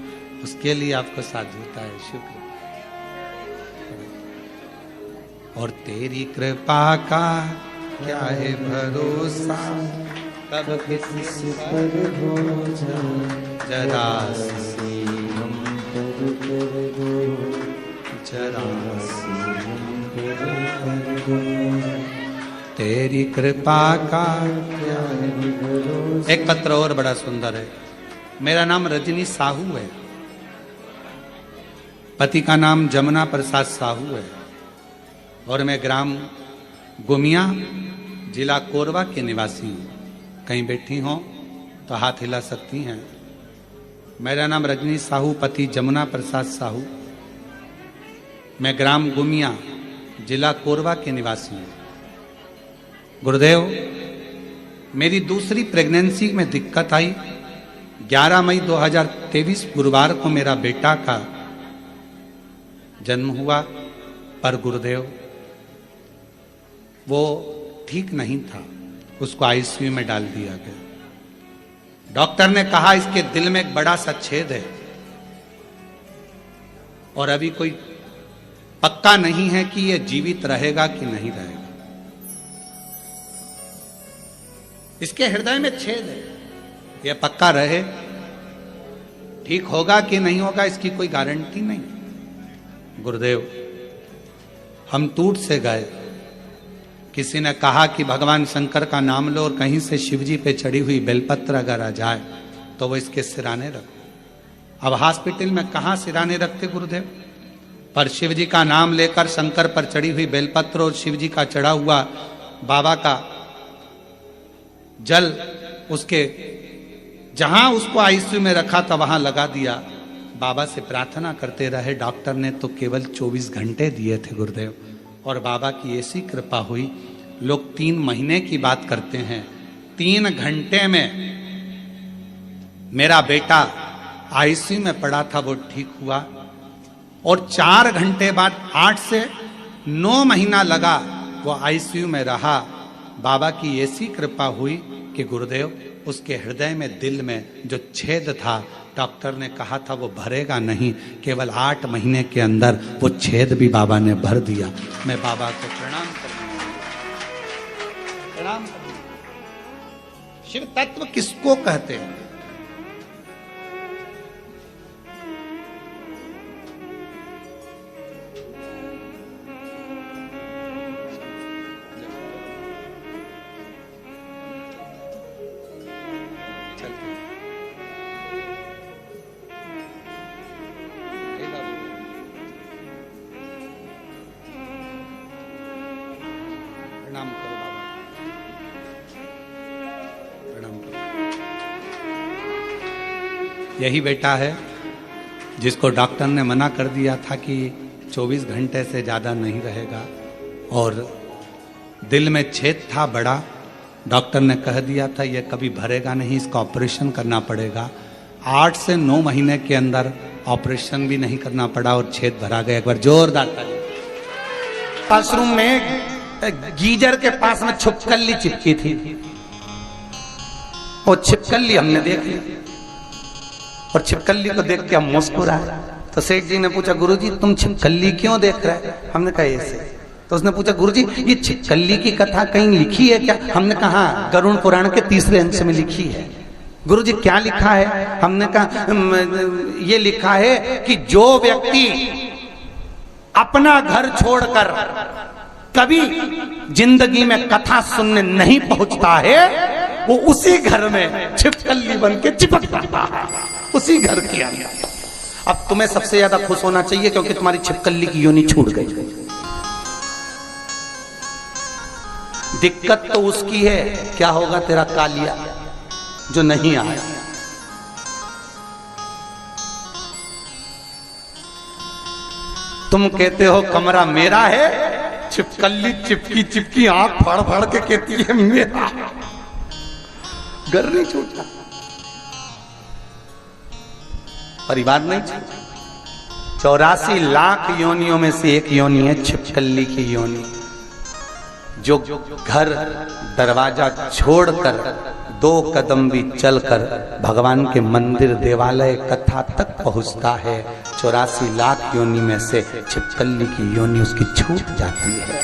उसके लिए आपको साधुता है, शुक्र। और तेरी कृपा का क्या है भरोसा, कब किसी पर हो जरा तेरी कृपा का क्या है भरोसा। एक पत्र और बड़ा सुंदर है। मेरा नाम रजनी साहू है, पति का नाम जमुना प्रसाद साहू है, और मैं ग्राम गुमिया, जिला कोरबा के निवासी हूँ। कहीं बैठी हो तो हाथ हिला सकती हैं। मेरा नाम रजनी साहू, पति जमुना प्रसाद साहू, मैं ग्राम गुमिया, जिला कोरबा के निवासी हूँ। गुरुदेव, मेरी दूसरी प्रेगनेंसी में दिक्कत आई। 11 मई 2023 गुरुवार को मेरा बेटा का जन्म हुआ, पर गुरुदेव वो ठीक नहीं था, उसको आईसीयू में डाल दिया गया। डॉक्टर ने कहा इसके दिल में एक बड़ा सा छेद है और अभी कोई पक्का नहीं है कि ये जीवित रहेगा कि नहीं रहेगा। इसके हृदय में छेद है, ये पक्का रहे, ठीक होगा कि नहीं होगा इसकी कोई गारंटी नहीं। गुरुदेव, हम टूट से गए। किसी ने कहा कि भगवान शंकर का नाम लो और कहीं से शिवजी पे चढ़ी हुई बेलपत्र अगर आ जाए तो वो इसके सिराने रखो। अब हॉस्पिटल में कहाँ सिराने रखते गुरुदेव, पर शिवजी का नाम लेकर शंकर पर चढ़ी हुई बेलपत्र और शिवजी का चढ़ा हुआ बाबा का जल उसके जहां उसको आईसीयू में रखा था वहां लगा दिया। बाबा से प्रार्थना करते रहे। डॉक्टर ने तो केवल 24 घंटे दिए थे गुरुदेव, और बाबा की ऐसी कृपा हुई। लोग 3 महीने की बात करते हैं, 3 घंटे में मेरा बेटा आईसीयू में पड़ा था, वो ठीक हुआ। और 4 घंटे बाद 8 से 9 महीना लगा वो आईसीयू में रहा। बाबा की ऐसी कृपा हुई कि गुरुदेव उसके हृदय में, दिल में जो छेद था, डॉक्टर ने कहा था वो भरेगा नहीं, केवल 8 महीने के अंदर वो छेद भी बाबा ने भर दिया। मैं बाबा को प्रणाम करता हूं। शिव तत्व किसको कहते हैं? प्रणाम करो बाबा, प्रणाम करो। यही बेटा है जिसको डॉक्टर ने मना कर दिया था कि 24 घंटे से ज़्यादा नहीं रहेगा, और दिल में छेद था बड़ा। डॉक्टर ने कह दिया था ये कभी भरेगा नहीं, इसका ऑपरेशन करना पड़ेगा। 8 से 9 महीने के अंदर ऑपरेशन भी नहीं करना पड़ा और छेद भरा गया। एक बार जोरदार ताली। बाथरूम में गीजर के पास में छिपकली चिपकी थी, वो छिपकली हमने देख ली और छिपकली को देख के हम मुस्कुराए। तो सेठ जी ने पूछा, गुरुजी तुम छिपकली क्यों देख रहे हैं? हमने कहा ऐसे। तो उसने पूछा, गुरुजी ये छिपकली की कथा कहीं लिखी है क्या? हमने कहा गरुड़ पुराण के 3रे अंश में लिखी है। गुरुजी क्या लिखा है? हमने कहा ये लिखा है कि जो व्यक्ति अपना घर छोड़कर कभी जिंदगी में कथा सुनने नहीं पहुंचता है, वो उसी घर में छिपकली बन के चिपक जाता है, उसी घर के अंदर। अब तुम्हें सबसे ज्यादा खुश होना चाहिए क्योंकि तुम्हारी छिपकली की योनि छूट गई। दिक्कत तो उसकी है, क्या होगा तेरा कालिया जो नहीं आया। तुम कहते हो कमरा मेरा है, छिपकली चिपकी चिपकी आंख फाड़ फाड़ के कहती है मेरा घर नहीं छूटा, परिवार नहीं छूटा। 84 लाख योनियों में से एक योनि है छिपकली की योनि, जो घर दरवाजा छोड़कर 2 कदम भी चलकर भगवान के मंदिर, देवालय, कथा तक पहुंचता है। 84 लाख योनि में से छिपकली की योनि उसकी छूट जाती है,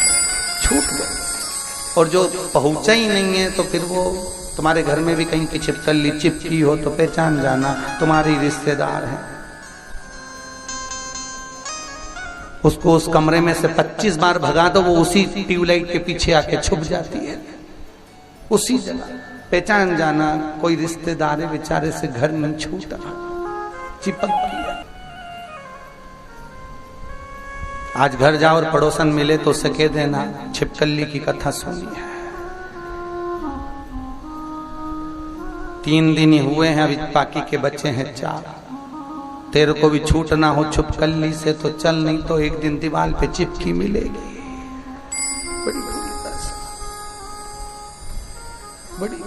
छूट गई। और जो पहुंचा ही नहीं है तो फिर वो तुम्हारे घर में भी कहीं की छिपकली चिपकी हो तो पहचान जाना, तुम्हारी रिश्तेदार है। उसको उस कमरे में से 25 बार भगा दो, वो उसी ट्यूबलाइट के पीछे आके छुप जाती है, उसी जगह। पहचान जाना कोई रिश्तेदार है, बेचारे से घर नहीं छूटा, चिपक गया। आज घर जाओ और पड़ोसन मिले तो उसे कह देना छिपकली की कथा सुनी है। 3 दिन ही हुए हैं, अभी बाकी के बच्चे हैं 4। तेरे को भी छूटना हो छिपकली से तो चल, नहीं तो एक दिन दीवार पे चिपकी मिलेगी। बड़ी बड़ी